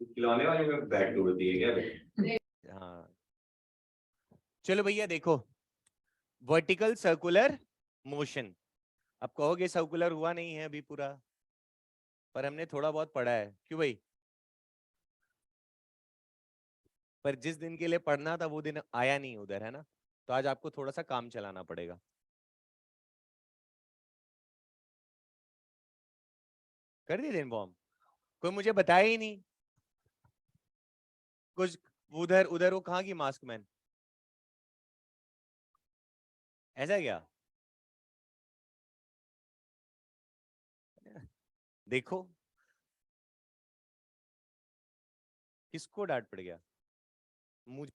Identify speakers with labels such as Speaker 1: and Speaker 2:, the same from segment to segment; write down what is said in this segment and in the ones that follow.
Speaker 1: खिलौने वाले में बैट तोड़ती है क्या भाई?
Speaker 2: हाँ चलो भैया देखो, वर्टिकल सर्कुलर मोशन। अब कहोगे सर्कुलर हुआ नहीं है अभी पूरा, पर हमने थोड़ा बहुत पढ़ा है, क्यों भाई? पर जिस दिन के लिए पढ़ना था वो दिन आया नहीं उधर, है ना? तो आज आपको थोड़ा सा काम चलाना पड़ेगा। कर दिए इन्फॉर्म? कोई मुझे बताया ही नहीं कुछ। उधर उधर वो कहाँ की मास्क मैन? ऐसा क्या? देखो किसको डांट पड़ गया? मुझे।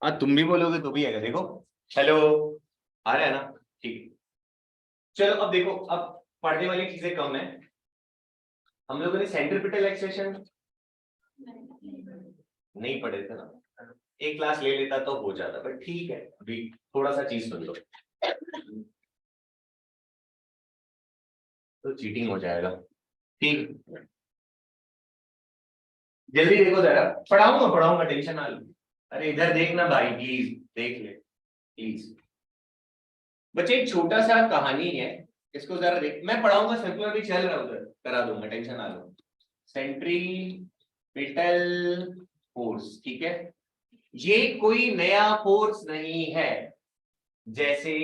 Speaker 1: हाँ तुम भी बोलोगे तो भी आएगा, देखो। हेलो, आ रहा है ना? ठीक है। चलो अब देखो, अब पढ़ने वाली चीजें कम है। हम लोगों ने सेंट्रीपिटल एक्सेशन नहीं पढ़े थे ना। एक क्लास ले लेता तो हो जाता, पर ठीक है अभी थोड़ा सा चीज सुन लो तो चीटिंग हो जाएगा। ठीक, जल्दी देखो जरा। पढ़ाऊंगा पढ़ाऊंगा, टेंशन ना लो। अरे इधर देखना भाई, प्लीज देख ले प्लीज। बच्चे एक छोटा सा कहानी है, इसको जरा देख। मैं पढ़ाऊंगा, सर्कुलर भी चल रहा है उधर, करा दूंगा, टेंशन ना लो। सेंट्रीपिटल फोर्स, ठीक है। ये कोई नया फोर्स नहीं है। जैसे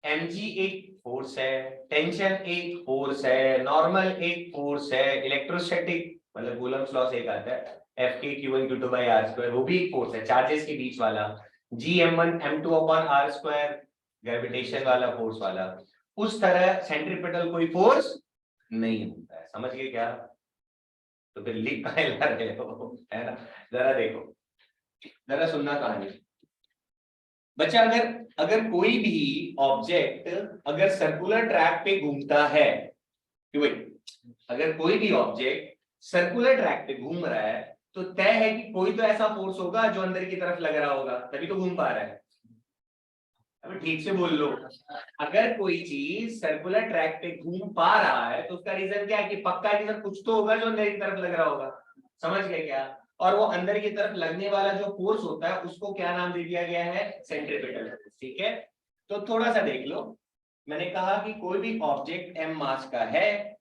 Speaker 1: mg एक फोर्स है, टेंशन एक फोर्स है, नॉर्मल एक फोर्स है, इलेक्ट्रोस्टैटिक मतलब कूलम्स लॉ से एक आता है F K Q one Q two by R square, वो भी एक फोर्स है चार्जेस के बीच वाला। G M one M two upon R square, gravitation वाला फोर्स वाला। उस तरह सेंट्रीपिटल कोई फोर्स नहीं होता है, समझ गए क्या? तो फिर लिख काहे ला रहे हो, है ना? जरा देखो, जरा सुनना कहानी। बच्चा अगर अगर कोई भी ऑब्जेक्ट अगर सर्कुलर ट्रैक पे घूमता है, क्यों भाई? अगर कोई भी ऑब्जेक्ट सर्कुलर ट्रैक पे घूम रहा है तो तय है कि कोई तो ऐसा फोर्स होगा जो अंदर की तरफ लग रहा होगा, तभी तो घूम पा रहा है। अभी ठीक से बोल लो। अगर कोई चीज सर्कुलर ट्रैक पे घूम पा रहा है तो उसका रीजन क्या है कि पक्का रीजन कुछ तो होगा जो अंदर की तरफ लग रहा होगा। समझ गए क्या? और वो अंदर की तरफ लगने वाला जो फोर्स होता है उसको क्या नाम दे दिया गया है? सेंट्रीपिटल फोर्स, ठीक है। तो थोड़ा सा देख लो। मैंने कहा कि कोई भी ऑब्जेक्ट m मास का है,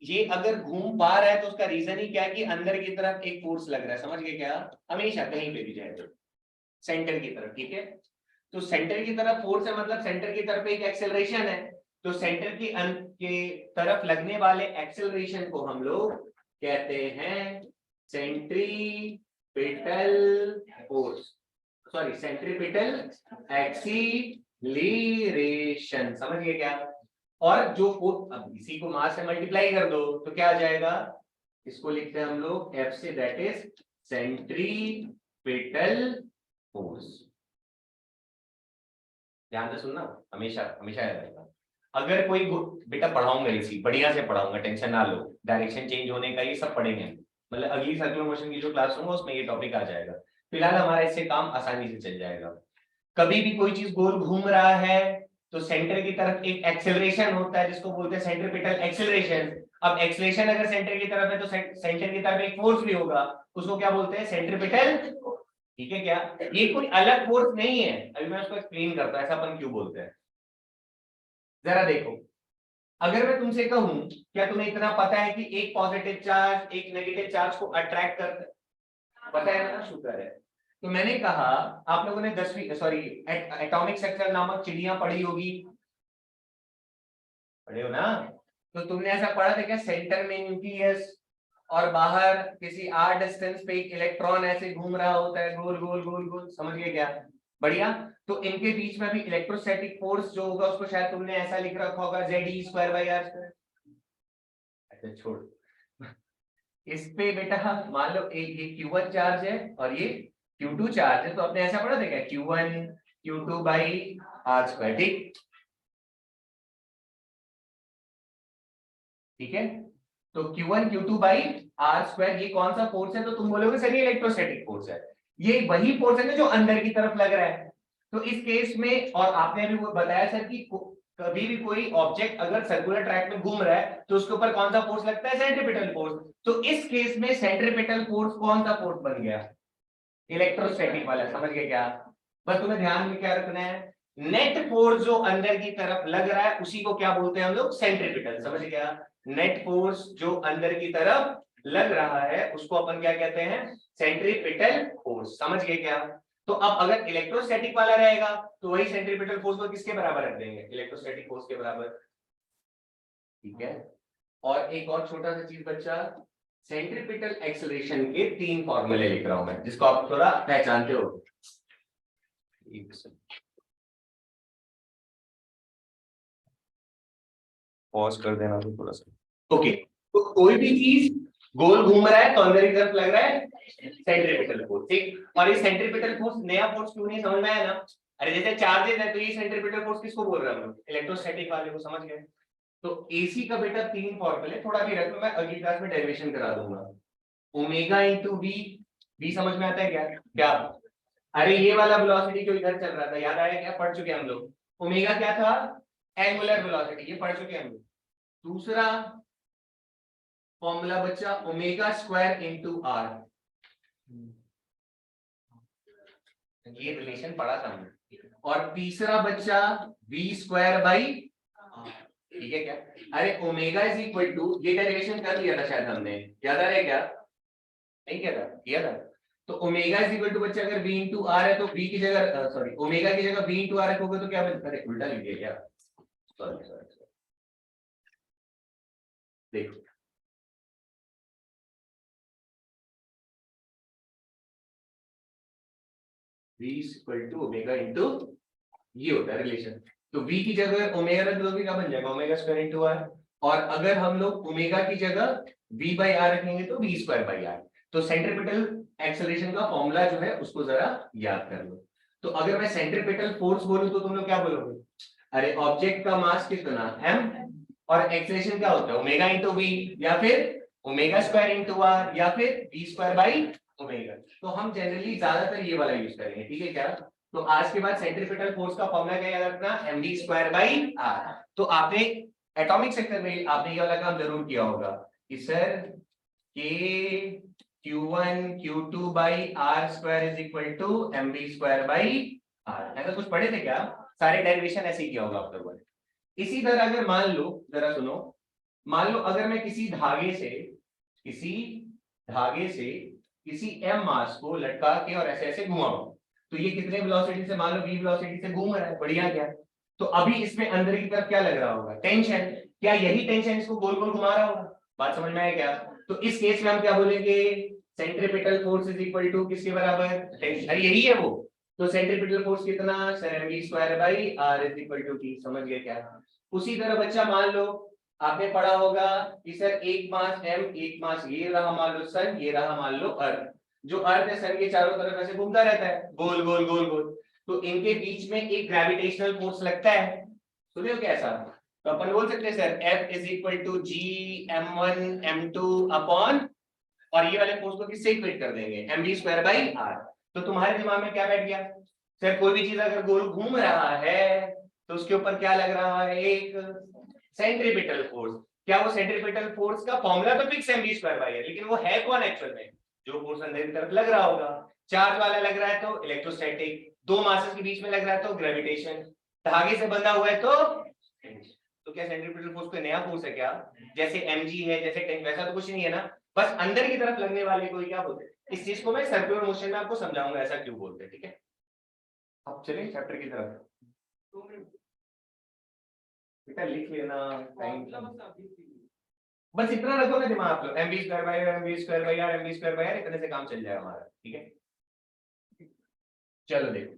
Speaker 1: ये अगर घूम पा रहा है तो उसका रीजन ही क्या है कि अंदर की तरफ एक फोर्स लग रहा है। समझ गए क्या? हमेशा कहीं पे भी जाए तो सेंटर की तरफ, ठीक है। तो सेंटर की तरफ फोर्स है मतलब सेंटर की तरफ एक एक्सेलरेशन है। तो सेंटर के तरफ लगने वाले एक्सेलरेशन को हम लोग कहते हैं centripetal force, sorry centripetal acceleration. समझ गए क्या? और जो फोर्स, अब इसी को मास से मल्टीप्लाई कर दो तो क्या आ जाएगा? इसको लिखते हैं हम लोग F से, दैट इज सेंट्रीपिटल फोर्स। ध्यान से सुनना, हमेशा हमेशा याद रहेगा। अगर कोई बेटा पढ़ाऊंगा इसी बढ़िया से पढ़ाऊंगा, टेंशन ना लो। डायरेक्शन चेंज होने का ये सब पढ़ेंगे, मतलब अगली सर्कुलर मोशन की जो क्लास होगा उसमें ये टॉपिक आ जाएगा। फिलहाल हमारा इससे काम आसानी से चल जाएगा। कभी भी कोई चीज गोल घूम रहा है तो सेंटर की तरफ एक एक्सेलरेशन होता है जिसको बोलते हैं सेंट्रीपिटल एक्सेलरेशन। अब एक्सेलरेशन अगर सेंटर की तरफ है तो सेंटर की तरफ एक फोर्स भी होगा, उसको क्या बोलते हैं? सेंट्रीपिटल। ठीक है क्या? ये कोई अलग फोर्स नहीं है, अभी मैं उसको एक्सप्लेन करता हूं ऐसा अपन क्यों बोलते हैं। जरा देखो, अगर मैं तुमसे कहूं क्या तुम्हें इतना पता है कि एक पॉजिटिव चार्ज एक नेगेटिव चार्ज को अट्रैक्ट करता है? पता है ना? शुक्र है। तो मैंने कहा, आप लोगों ने 10वीं सॉरी एटॉमिक स्ट्रक्चर नामक चिड़िया पढ़ी होगी, पढ़े हो ना? तो तुमने ऐसा पढ़ा था क्या, सेंटर में न्यूक्लियस और बाहर किसी आर डिस्टेंस पे एक इलेक्ट्रॉन ऐसे घूम रहा होता है गोल गोल गोल गोल, समझ गए क्या? बढ़िया। तो इनके बीच में भी इलेक्ट्रोस्टैटिक फोर्स जो होगा उसको शायद तुमने ऐसा लिख रखा होगा, ZE² बाई R²। अच्छा छोड़, इस पे बेटा मान लो ये Q1 चार्ज है और ये Q2 चार्ज है, तो आपने ऐसा पढ़ा था क्या, Q1 Q2 by R square, ठीक है। तो Q1 Q2 by R square ये कौन सा फोर्स है, तो तुम बोलोगे सर ये इलेक्ट्रोस्टैटिक फोर्स है। ये वही फोर्स है ना जो अंदर की तरफ लग रहा है। तो इस केस में, और आपने भी वो बताया सर कि कभी भी कोई ऑब्जेक्ट अगर सर्कुलर ट्रैक में घूम रहा है तो उसके ऊपर कौन सा फोर्स लगता है, सेंट्रीपिटल फोर्स। तो इस केस में सेंट्रीपिटल फोर्स कौन सा फोर्स बन गया, इलेक्ट्रोस्टैटिक वाला, समझ गए क्या। बस तुम्हें ध्यान में क्या रखना है, नेट फोर्स जो अंदर की तरफ लग रहा है उसी को क्या बोलते हैं हम लोग, सेंट्रीपिटल, समझ गया। नेट फोर्स जो अंदर की तरफ लग रहा है उसको अपन क्या कहते हैं, सेंट्रीपिटल फोर्स, समझ गए क्या। तो अब अगर इलेक्ट्रोस्टैटिक वाला रहेगा तो वही सेंट्रीपिटल फोर्स को किसके बराबर रख देंगे, इलेक्ट्रोस्टैटिक फोर्स के बराबर, ठीक है। और एक और छोटा सा चीज बच्चा, सेंट्रीपिटल एक्सेलरेशन के 3 फॉर्मूले लिख रहा हूं मैं, जिसको आप थोड़ा पहचानते हो। पॉज कर देना तो थोड़ा सा, ओके। तो कोई भी चीज गोल घूम रहा है तो अंदर की तरफ लग रहा है सेंट्रीपिटल फोर्स, ठीक। और ये सेंट्रीपिटल फोर्स नया फोर्स क्यों नहीं, समझ में आया ना। अरे जैसे चार्जेस है तो ये सेंट्रीपिटल फोर्स किसको बोल रहा है हम लोग, इलेक्ट्रोस्टैटिक वाले को, समझ गए। तो एसी का बेटा 3 फॉर्मूले, थोड़ा भी रखो, मैं अगली क्लास में डेरिवेशन करा दूंगा। ओमेगा इंटू वी, वी समझ में आता है क्या, क्या, अरे ये वाला वेलोसिटी जो इधर चल रहा था याद आया क्या, पढ़ चुके हम लोग। ओमेगा क्या था, एंगुलर वेलोसिटी, ये पढ़ चुके हम लोग। दूसरा फॉर्मूला बच्चा ओमेगा स्क्वायर इंटू आर, ये रिलेशन पढ़ा था हमने। और तीसरा बच्चा वी स्क्वायर बाई, ठीक है क्या। अरे ओमेगा इज इक्वल टू, ये डेरिवेशन कर लिया था शायद हमने, याद आ रहा है क्या, नहीं किया था, किया था। तो ओमेगा इज इक्वल टू बच्चा अगर v इंटू आर है तो v की जगह, सॉरी ओमेगा की जगह v इंटू आर रखोगे तो क्या बनता है, उल्टा लिख दिया क्या, सॉरी सॉरी, देखो v equal to omega into, ये होता है रिलेशन। तो v की जगह ओमेगा रख दोगे क्या बन जाएगा, ओमेगा स्क्वायर इंटू आर। और अगर हम लोग ओमेगा की जगह v बाई आर रखेंगे तो v स्क्वायर बाई आर। तो सेंट्रीपिटल एक्सेलरेशन का फॉर्मूला जो है उसको जरा याद कर लो। तो अगर मैं सेंट्रीपिटल फोर्स बोलूं तो तुम लोग क्या बोलोगे, अरे ऑब्जेक्ट का मास कितना m, और एक्सेलरेशन क्या होता है ओमेगा इंटू v, या फिर ओमेगा स्क्वायर इंटू आर, या फिर v स्क्वायर बाई ओमेगा। तो हम जनरली ज्यादातर ये वाला यूज करेंगे, ठीक है क्या। तो आज के बाद सेंट्रीपिटल फोर्स का फॉर्मूला क्या याद रखना, mv स्क्वायर बाई आर। तो आपने एटॉमिक सेक्टर में आपने ये वाला काम जरूर किया होगा कि sir k q1 q2 by R square is equal to mv square by R, ऐसा कुछ पढ़े थे क्या, सारे डेरिवेशन ऐसे ही किया होगा आप लोगों ने। इसी तरह अगर मान लो, जरा सुनो, मान लो अगर मैं किसी धागे से किसी m मास को लटका के और ऐसे ऐसे घुमाऊं, तो ये कितने वेलोसिटी से, मान लो v वेलोसिटी से घूम रहा है, बढ़िया क्या। तो अभी इसमें अंदर की तरफ क्या लग रहा होगा, टेंशन। क्या यही टेंशन इसको गोल गोल घुमा रहा होगा, बात समझ में आया क्या। तो इस केस में हम क्या बोलेंगे, centripetal force is equal to किसके बराबर, टेंशन, अरे यही है वो। तो सेंट्रीपिटल फोर्स कितना, sir mv square by R is equal to t, समझ गए क्या। उसी तरह बच्चा मान लो आपने पढ़ा होगा कि सर एक मास m, एक मास ये रहा मान लो सन, ये रहा मान लो अर्थ। जो अर्थ है सन के चारों तरफ ऐसे घूमता रहता है, गोल गोल गोल गोल। तो इनके बीच में एक ग्रेविटेशनल फोर्स लगता है, सुने हो क्या ऐसा। तो अपन बोल सकते हैं sir F is equal to G m1 m2 upon, और ये वाले फोर्स को किससे इक्वेट कर देंगे, mv स्क्वायर बाई आर। तो तुम्हारे दिमाग में क्या बैठ गया, सर कोई भी चीज अगर गोल घूम रहा है तो उसके ऊपर क्या लग रहा है, एक सेंट्रीपिटल फोर्स। क्या वो सेंट्रीपिटल फोर्स का फॉर्मूला तो fix mv square by R, लेकिन वो है कौन एक्चुअल में, जो फोर्स अंदर की तरफ लग रहा होगा। चार्ज वाला लग रहा है तो इलेक्ट्रोस्टैटिक, दो मासेस के बीच में लग रहा है तो ग्रेविटेशन, धागे से बंधा हुआ है तो क्या सेंट्रीपिटल फोर्स कोई नया फोर्स है क्या, जैसे mg है जैसे टेंशन, वैसा तो कुछ नहीं है ना। बस अंदर की तरफ लगने वाले को क्या बोलते हैं। इस चीज को मैं सर्कुलर मोशन में आपको समझाऊंगा ऐसा क्यों बोलते हैं, ठीक है। अब चलिए चैप्टर की तरफ, बेटा लिख लेना टाइम, बस इतना रखो ना दिमाग आप लोग, mv square by R, mv square by R, mv square by R, इतने से काम चल जाएगा हमारा, ठीक है। चलो देखो,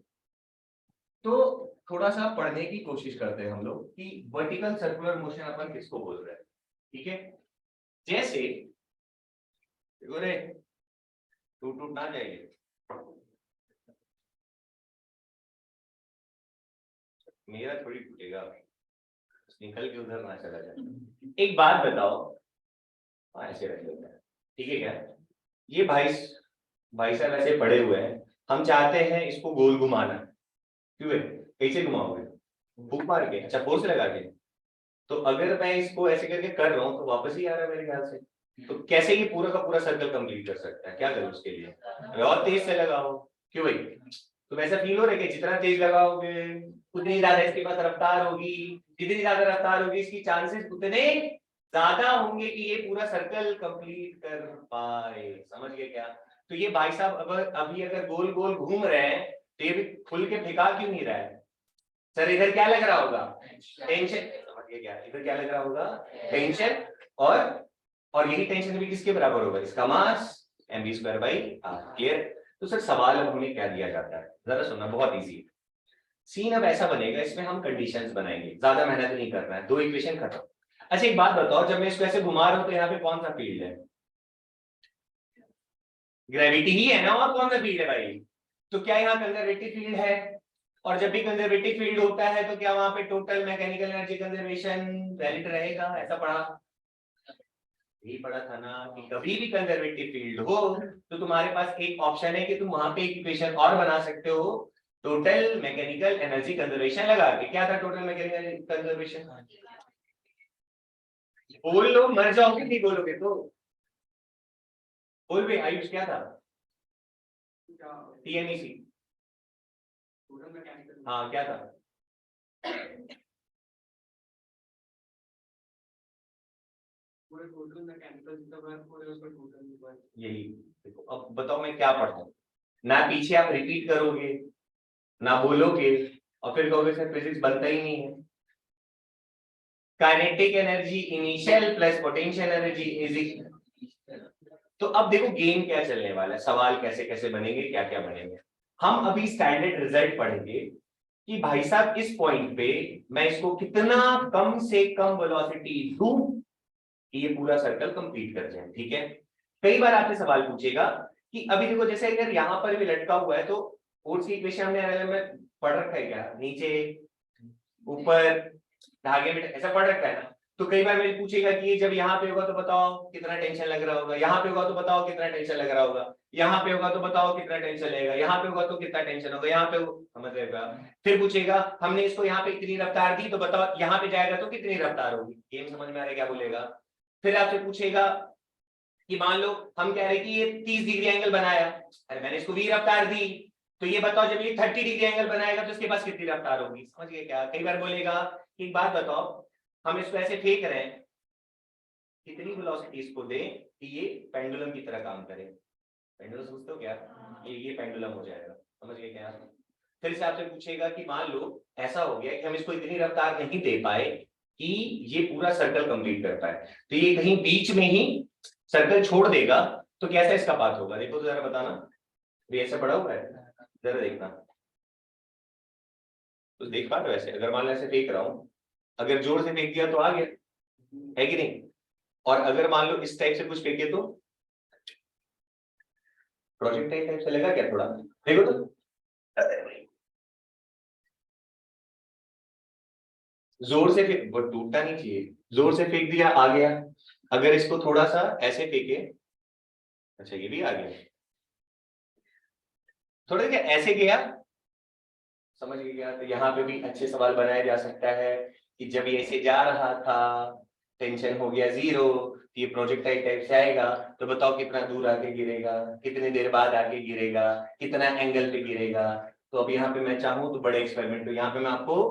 Speaker 1: तो थोड़ा सा पढ़ने की कोशिश करते हैं हम लोग कि वर्टिकल सर्कुलर मोशन अपन किसको बोल रहे हैं, ठीक है। जैसे देखो रे, टूट ना जाइए, मेरा थोड़ी टूटेगा, निकल के उधर ना चला जाए। एक बात बताओ, ऐसे रख लेते हैं, ठीक है क्या? ये भाई साहब ऐसे पड़े हुए हैं, हम चाहते हैं इसको गोल घुमाना, क्यों है? कैसे घुमाओगे? फूक मार के? अच्छा, फोर्स लगा के? तो अगर मैं इसको ऐसे करके कर रहा हूँ तो वापस ही आ रहा है मेरे ख्याल से, तो कैसे ये पूरा का पूरा सर्कल कंप्लीट कर सकता है? क्या करूँ उसके लिए? और तेज से लगाओ, क्यों भाई? तो वैसा फील हो रहा है कि जितना तेज लगाओगे उतनी ज्यादा इसके पास रफ्तार होगी, जितनी ज्यादा रफ्तार होगी इसकी चांसेस उतने ज्यादा होंगे कि ये पूरा सर्कल कंप्लीट कर पाए। समझ गए क्या? तो ये भाई साहब अभी अगर गोल गोल घूम रहे हैं तो ये भी खुल के फेंका क्यों नहीं रहा है? सर इधर क्या लग रहा होगा? टेंशन। समझ गए क्या? इधर क्या लग रहा होगा? टेंशन। और यही टेंशन भी किसके बराबर होगा? इसका मास mv²/r। क्लियर? तो सर सवाल अब हमें क्या दिया जाता है, जरा सुनना, बहुत इजी है। सीन अब ऐसा बनेगा, इसमें हम कंडीशंस बनाएंगे, ज्यादा मेहनत नहीं करना है, 2 इक्वेशन खत्म। अच्छा एक बात बताओ, जब मैं इसको ऐसे घुमा रहा हूं तो यहाँ पे कौन सा फील्ड है? ग्रेविटी ही है ना, और कौन सा फील्ड है भाई? तो क्या यहाँ कंजर्वेटिव फील्ड है? और जब भी कंजर्वेटिव फील्ड होता है तो क्या वहां पे total mechanical energy conservation valid रहेगा? ऐसा पढ़ा? यही पढ़ा था ना कि कभी भी कंजर्वेटिव फील्ड हो तो तुम्हारे पास एक ऑप्शन है कि तुम वहां पे एक इक्वेशन और बना सकते हो, टोटल मैकेनिकल एनर्जी कंजर्वेशन लगा के। क्या था टोटल मैकेनिकल कंजर्वेशन? बोल लो, मर जाओगे नहीं बोलोगे तो। बोल भी आयुष, क्या था? टीएमईसी। हाँ क्या था? यही। देखो अब बताओ मैं क्या पढ़ता हूँ, ना पीछे आप रिपीट करोगे ना बोलोगे, और फिर कहोगे सर फिजिक्स बनता ही नहीं है। Kinetic energy initial plus potential energy is. तो अब देखो गेम क्या चलने वाला है, सवाल कैसे कैसे बनेंगे, क्या क्या बनेंगे। हम अभी स्टैंडर्ड रिजल्ट पढ़ेंगे कि भाई साहब इस पॉइंट पे मैं इसको कितना कम से कम वेलोसिटी दूं कि ये पूरा सर्कल कंप्लीट कर जाए। ठीक है? कई बार आपसे सवाल पूछेगा कि अभी देखो जैसे अगर यहां पर भी लटका हुआ है तो फोर्स की इक्वेशन हमने में पढ़ रखा है क्या? नीचे ऊपर धागे में ऐसा पढ़ रखा है ना। तो कई बार मेरे पूछेगा कि ये जब यहाँ पे होगा तो बताओ कितना टेंशन लग रहा होगा, यहाँ पे होगा तो बताओ कितना टेंशन लग रहा होगा, यहाँ पे होगा तो बताओ कितना टेंशन लगेगा, यहाँ पे होगा तो कितना टेंशन होगा, यहाँ पे समझ रहेगा। फिर पूछेगा हमने इसको यहाँ पे इतनी रफ्तार दी तो बताओ यहाँ पे जाएगा तो कितनी रफ्तार होगी। गेम समझ में आ रहा है क्या बोलेगा? फिर आपसे पूछेगा कि मान लो हम कह रहे हैं कि ये 30 डिग्री एंगल बनाया, अरे मैंने इसको v रफ्तार दी, तो ये बताओ जब ये 30 डिग्री एंगल बनाएगा तो इसके पास कितनी रफ्तार होगी। समझ गए क्या? कई बार बोलेगा एक बात बताओ, हम इसको ऐसे फेंक रहे हैं, कितनी वेलोसिटी इसको दे कि ये पेंडुलम की तरह काम करे। पेंडुलम समझते हो क्या? ये पेंडुलम हो जाएगा। समझ गए क्या? फिर से आपसे पूछेगा कि मान लो ऐसा हो गया कि हम इसको इतनी रफ्तार नहीं दे पाए कि ये पूरा सर्कल कंप्लीट कर पाए, तो ये कहीं बीच में ही सर्कल छोड़ देगा, तो कैसा इसका पाथ होगा? देखो तो जरा बताना, भी ऐसा पड़ा हुआ है, जरा देखना। तो देख पा रहे हो? ऐसे अगर मान लो ऐसे फेंक रहा हूं, अगर जोर से फेंक दिया तो आ गया, है कि नहीं? और अगर मान लो इस टाइप से कुछ फेंके तो प्रोजेक्टाइल टाइप से लगा क्या थोड़ा? देखो तो, जोर से फेंक, वो टूटना नहीं चाहिए, जोर से फेंक दिया आ गया। अगर इसको थोड़ा सा ऐसे फेंके, अच्छा ये भी आ गया, थोड़ा क्या ऐसे गया, समझ गया? तो यहाँ पे भी अच्छे सवाल बनाया जा सकता है कि जब ये ऐसे जा रहा था टेंशन हो गया 0, ये प्रोजेक्टाइल टाइप से आएगा, तो बताओ कितना दूर आके गिरेगा, कितनी देर बाद आके गिरेगा, कितना एंगल पे गिरेगा। तो अब यहाँ पे मैं चाहूँ तो बड़े एक्सपेरिमेंट, तो यहाँ पे मैं आपको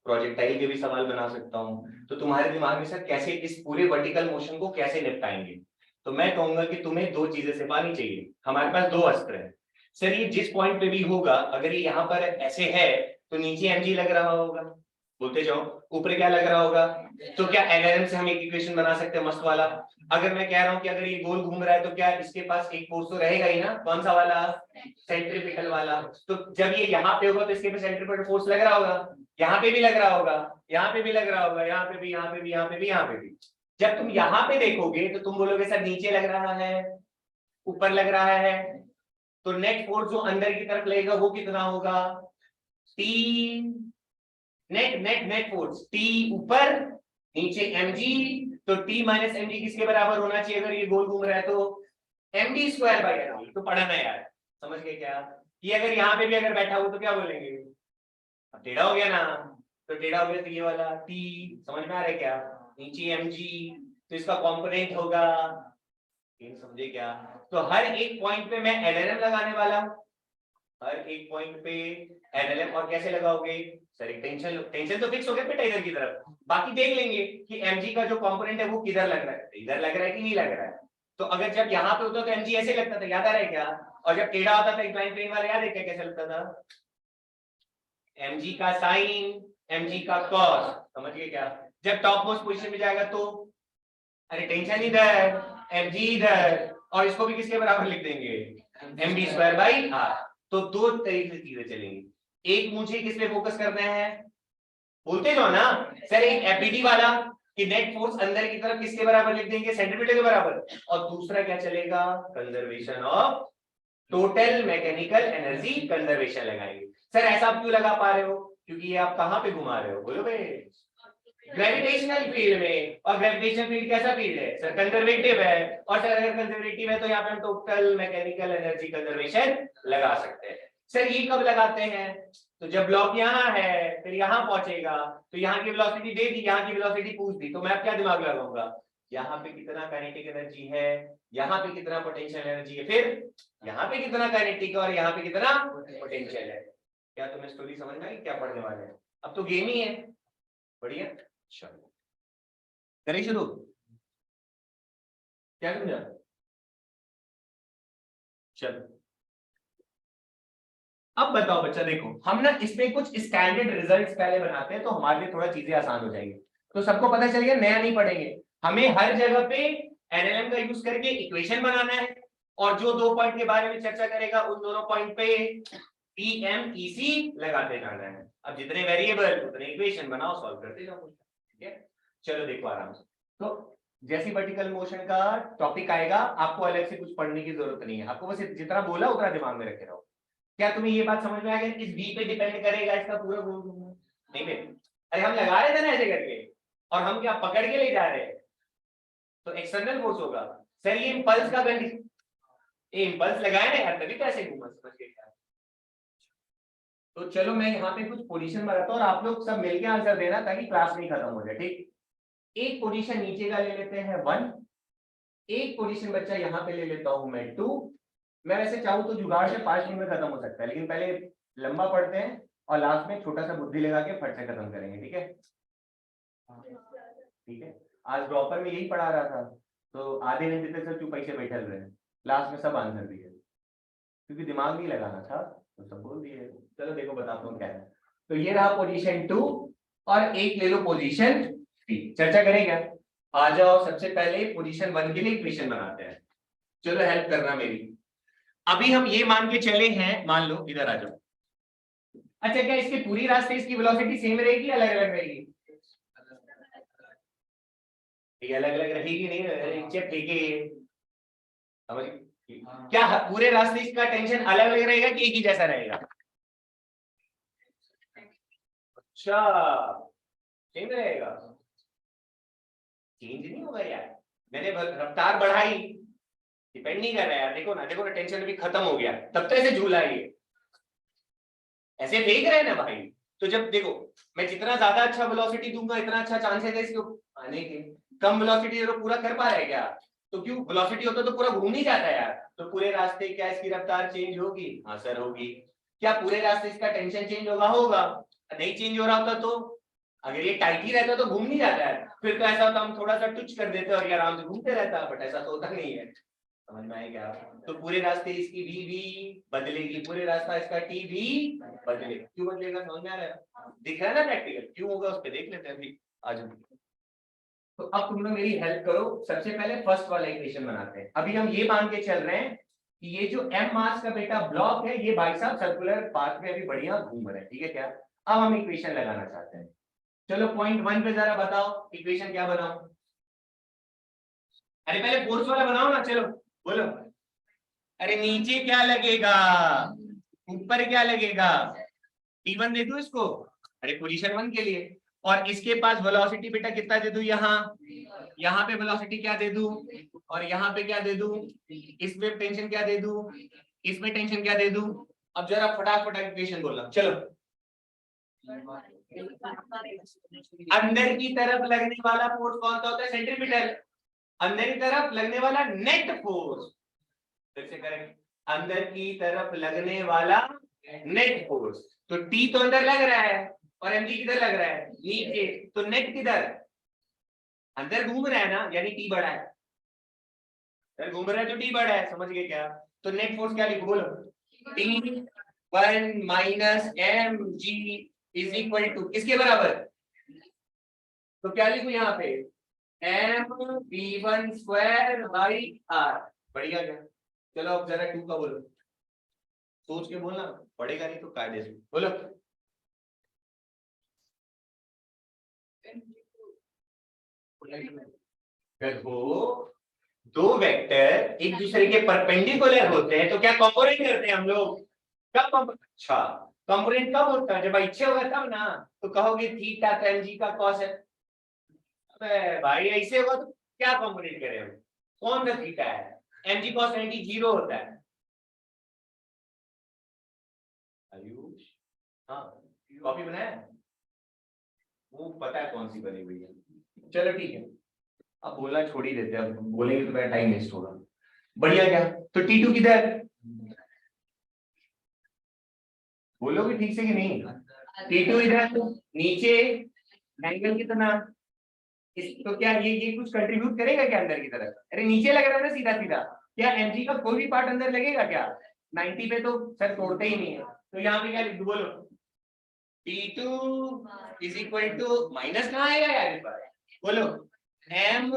Speaker 1: प्रोजेक्टाइल के भी सवाल बना सकता हूँ। तो तुम्हारे दिमाग में सर कैसे इस पूरे वर्टिकल मोशन को कैसे निपटाएंगे? तो मैं कहूंगा कि तुम्हें 2 चीजें सिखानी चाहिए। हमारे पास 2 अस्त्र हैं सर, ये जिस पॉइंट पे भी होगा, अगर ये यहाँ पर ऐसे है तो नीचे mg लग रहा होगा, बोलते जाओ, ऊपर क्या लग रहा होगा? तो क्या एनआरएम से हम एक इक्वेशन बना सकते हैं मस्त वाला। अगर मैं कह रहा हूं कि अगर ये गोल घूम रहा है तो क्या इसके पास एक फोर्स तो रहेगा ही ना, कौन सा वाला? सेंट्रीपिटल वाला। तो जब ये यहाँ पे होगा तो इसके पे सेंट्रीपिटल फोर्स लग रहा होगा, यहाँ पे भी लग रहा होगा, यहाँ पे भी लग रहा होगा, यहाँ पे भी, यहाँ पे भी, यहाँ पे भी, यहाँ पे भी। जब तुम यहाँ पे देखोगे तो तुम बोलोगे सर नीचे लग रहा है, ऊपर लग रहा है, तो नेट फोर्स जो अंदर की तरफ लगेगा वो कितना होगा, T नेट फोर्स T ऊपर नीचे mg, तो T माइनस mg किसके बराबर होना चाहिए अगर ये गोल घूम रहा है तो md स्क्वायर बाई mg। तो पढ़ना यार, समझ गए क्या, ये अगर यहाँ पे भी अगर बैठा हो तो क्या बोलेंगे, अब टेढ़ा हो गया ना, तो टेढ़ा हो गया तो ये वाला T, समझ में आ रहा है क्या, नीचे mg, तो इसका कंपोनेंट होगा, समझे क्या, तो हर एक पॉइंट पे मैं एलएलएम लगाने वाला हूं, हर एक पॉइंट पे एलएलएम, और कैसे लगाओगे सर, एक टेंशन तो फिक्स हो गया बेटा इधर की तरफ, बाकी देख लेंगे कि mg का जो कंपोनेंट है वो किधर लग रहा है, इधर लग रहा है कि नहीं लग रहा है। तो अगर जब यहाँ पे होता तो mg ऐसे लगता था, याद आ रहा है क्या, और जब टेढ़ा होता था इंक्लाइन प्लेन वाला, याद है क्या कैसे लगता था, mg का साइन mg का कॉस, समझ गए क्या, जब टॉप मोस्ट पोजीशन में जाएगा तो अरे टेंशन इधर mg इधर, और इसको भी किसके बराबर लिख देंगे md स्क्वायर बाई r। तो दो तरीके से चीजें चलेंगी, एक मुझे किस पे फोकस करना है, बोलते जो ना सर, एक एफबीडी वाला कि नेट फोर्स अंदर की तरफ किसके बराबर लिख देंगे, सेंटीमीटर के बराबर, और दूसरा क्या चलेगा, conservation of total mechanical energy conservation लगाएंगे। सर ऐसा आप क्यों लगा पा रहे हो, क्योंकि ये आप कहां पे घुमा रहे हो, बोलो भाई ग्रेविटेशनल फील्ड में, और ग्रेविटेशनल फील्ड कैसा फील्ड है सर, कंजर्वेटिव है, और सर अगर कंजर्वेटिव है तो यहाँ पे हम टोटल मैकेनिकल एनर्जी कंजर्वेशन लगा सकते हैं। सर ये कब लगाते हैं, तो जब ब्लॉक यहाँ है फिर यहाँ पहुंचेगा, तो यहाँ की वेलोसिटी दे दी, यहाँ की वेलोसिटी पूछ दी, तो मैं अब क्या दिमाग लगाऊंगा, यहाँ पे कितना काइनेटिक एनर्जी है, यहाँ पे कितना पोटेंशियल एनर्जी है, फिर यहाँ पे कितना काइनेटिक और यहाँ पे कितना पोटेंशियल है। क्या तुम्हें स्टोरी समझ में आई, क्या पढ़ने वाले हैं, अब तो गेम ही है, बढ़िया, चलो करें शुरू, क्या समझा, चलो अब बताओ बच्चा, देखो हम ना इसमें कुछ स्टैंडर्ड रिजल्ट्स पहले बनाते हैं तो हमारे लिए थोड़ा चीजें आसान हो जाएंगी, तो सबको पता चल गया, नया नहीं पढ़ेंगे, हमें हर जगह पे एनएलएम का यूज करके इक्वेशन बनाना है, और जो दो पॉइंट के बारे में चर्चा करेगा उन दोनों पॉइंट पे टीएमईसी लगाते जाना है, अब जितने वेरिएबल उतने इक्वेशन बनाओ, सॉल्व करते जाओ, ठीक है। चलो देखो आराम से, तो जैसी वर्टिकल मोशन का टॉपिक आएगा आपको अलग से कुछ पढ़ने की जरूरत नहीं है, आपको बस जितना बोला उतना दिमाग में रखे रहो। क्या तुम्हें ये बात समझ में आ गया कि इस बी पे डिपेंड करेगा इसका पूरा गोल घूमना, नहीं बे, अरे हम लगा रहे थे ना ऐसे करके, और हम क्या पकड़ के ले जा रहे हैं, तो एक्सटर्नल फोर्स होगा, सर ये इंपल्स का कंडीशन, ये इंपल्स लगाया ना यार तभी कैसे घूमा, समझ गए क्या, तो चलो मैं यहाँ पे कुछ पोजीशन बनाता हूँ और आप लोग सब मिलके आंसर देना ताकि क्लास नहीं खत्म हो जाए, ठीक। एक पोजीशन नीचे का ले लेते हैं 1, एक पोजीशन बच्चा यहाँ पे ले लेता हूँ मैं 2, मैं वैसे चाहूँ तो जुगाड़ से 5 मिनट में खत्म हो सकता है, लेकिन पहले लंबा पढ़ते हैं और लास्ट में छोटा सा बुद्धि लगा के फट से खत्म करेंगे, ठीक है, ठीक है। आज ड्रॉपर में यही पढ़ा रहा था, तो आधे घंटे तक सब चुप से बैठे रहे, लास्ट में सब आंसर दिए, क्योंकि दिमाग नहीं लगाना था तो सब बोल दिए। चलो देखो बताता हूँ क्या है, तो ये रहा पोजीशन 2 और एक ले लो पोजीशन 3, चर्चा करें क्या, आ जाओ सबसे पहले पोजीशन 1 के लिए इक्वेशन बनाते हैं, चलो हेल्प करना मेरी। अभी हम ये मान के चले हैं, मान लो इधर आ जाओ, अच्छा क्या इसके पूरी रास्ते इसकी वेलोसिटी सेम रहेगी, अलग अलग रहेगी, अलग अलग रहेगी, नहीं ठीक, समझ, क्या पूरे रास्ते इसका टेंशन अलग अलग रहेगा कि एक ही जैसा रहेगा, अच्छा सेम रहेगा, चेंज नहीं होगा यार, मैंने रफ्तार बढ़ाई, डिपेंड नहीं कर रहा है यार, देखो ना टेंशन भी खत्म हो गया, तब तो ऐसे झूला है ये, ऐसे देख रहे हैं ना भाई, तो जब देखो मैं जितना ज्यादा अच्छा वेलोसिटी दूंगा इतना अच्छा चांसेस है इसको आने के, कम वेलोसिटी तो पूरा कर पा रहा है क्या, तो क्यों वेलोसिटी होता तो पूरा घूम नहीं जाता यार, तो पूरे रास्ते क्या इसकी रफ्तार चेंज होगी, हाँ सर होगी, क्या पूरे रास्ते इसका टेंशन चेंज होगा, नहीं चेंज हो रहा होता तो, अगर ये टाइट ही रहता तो घूम नहीं जाता है, फिर तो ऐसा होता हम थोड़ा सा टच कर देते और ये आराम से घूमते रहता, बट ऐसा तो होता नहीं है, समझ में आए क्या, तो पूरे रास्ते इसकी वी भी बदलेगी, पूरे रास्ता इसका टी भी बदलेगा, क्यों बदलेगा समझ में आ रहा है, दिख रहा है ना प्रैक्टिकल क्यों होगा, उस पर देख लेते हैं अभी आज। तो अब तुम लोग मेरी हेल्प करो, सबसे पहले फर्स्ट वाला इक्वेशन बनाते हैं, अभी हम ये मान के चल रहे हैं कि ये जो m मास का बेटा ब्लॉक है ये भाई साहब सर्कुलर पाथ में अभी बढ़िया घूम रहे हैं, ठीक है क्या, अब हम इक्वेशन लगाना चाहते हैं, चलो पॉइंट 1 पे जरा बताओ इक्वेशन क्या बनाओ, अरे पहले फोर्स वाला बनाओ ना, चलो बोलो अरे नीचे क्या लगेगा, ऊपर क्या लगेगा, T1 दे दूं इसको, अरे पोजीशन 1 के लिए, और इसके पास वेलोसिटी बेटा कितना दे दूं, यहाँ पे वेलोसिटी क्या दे दूं, और यहाँ पे क्या दे दूं, इसमें टेंशन क्या दे दूं, इसमें टेंशन क्या दे दूं। अब जरा फटाफट इक्वेशन बोलना, चलो। अंदर की तरफ लगने वाला फोर्स कौन सा होता है, सेंट्रीपिटल। अंदर की तरफ लगने वाला नेट फोर्स, फिर से करें, अंदर की तरफ लगने वाला नेट फोर्स, तो टी तो अंदर लग रहा है और एमजी किधर लग रहा है, नीचे, तो नेट किधर, अंदर घूम रहा है ना, यानी टी बड़ा है, अंदर घूम रहा है तो टी बड़ा है, समझ गए क्या। तो नेट फोर्स क्या लिखो बोलो, T1 minus M G is equal to किसके बराबर, तो क्या लिखू यहाँ पे, M V1 square by are, बढ़िया क्या। चलो अब जरा 2 का बोलो, सोच के बोलना, पढ़ेगा नहीं तो कायदे से बोलो। देखो दो वेक्टर एक दूसरे के परपेंडिकुलर होते हैं तो क्या कंपोनेंट करते हैं हम लोग, अच्छा कंपोनेंट कब होता है, जब इच्छा होगा तब ना, तो कहोगे थीटा तो एमजी का कॉस है, अबे भाई ऐसे होगा तो क्या कंपोनेंट करें हम, कौन सा थीटा है, एमजी कॉस 90 जीरो होता है। आयुष हाँ कॉपी बनाया, वो पता है कौन सी बनी हुई है, चलो ठीक है, अब बोलना छोड़ ही देते हैं, अब बोलेंगे तो मेरा टाइम वेस्ट होगा। बढ़िया क्या, तो T2 किधर, बोलोगे ठीक से कि नहीं, T2 इधर नीचे, एंगल कितना, तो क्या ये कुछ कंट्रीब्यूट करेगा क्या अंदर की तरफ, अरे नीचे लग रहा है ना सीधा सीधा, क्या एमजी का कोई भी पार्ट अंदर लगेगा क्या, 90 पे तो सर तोड़ते ही नहीं है, तो यहाँ पे क्या लिख दूं बोलो, T2 is equal to minus कहाँ आएगा यार इस बार, बोलो एम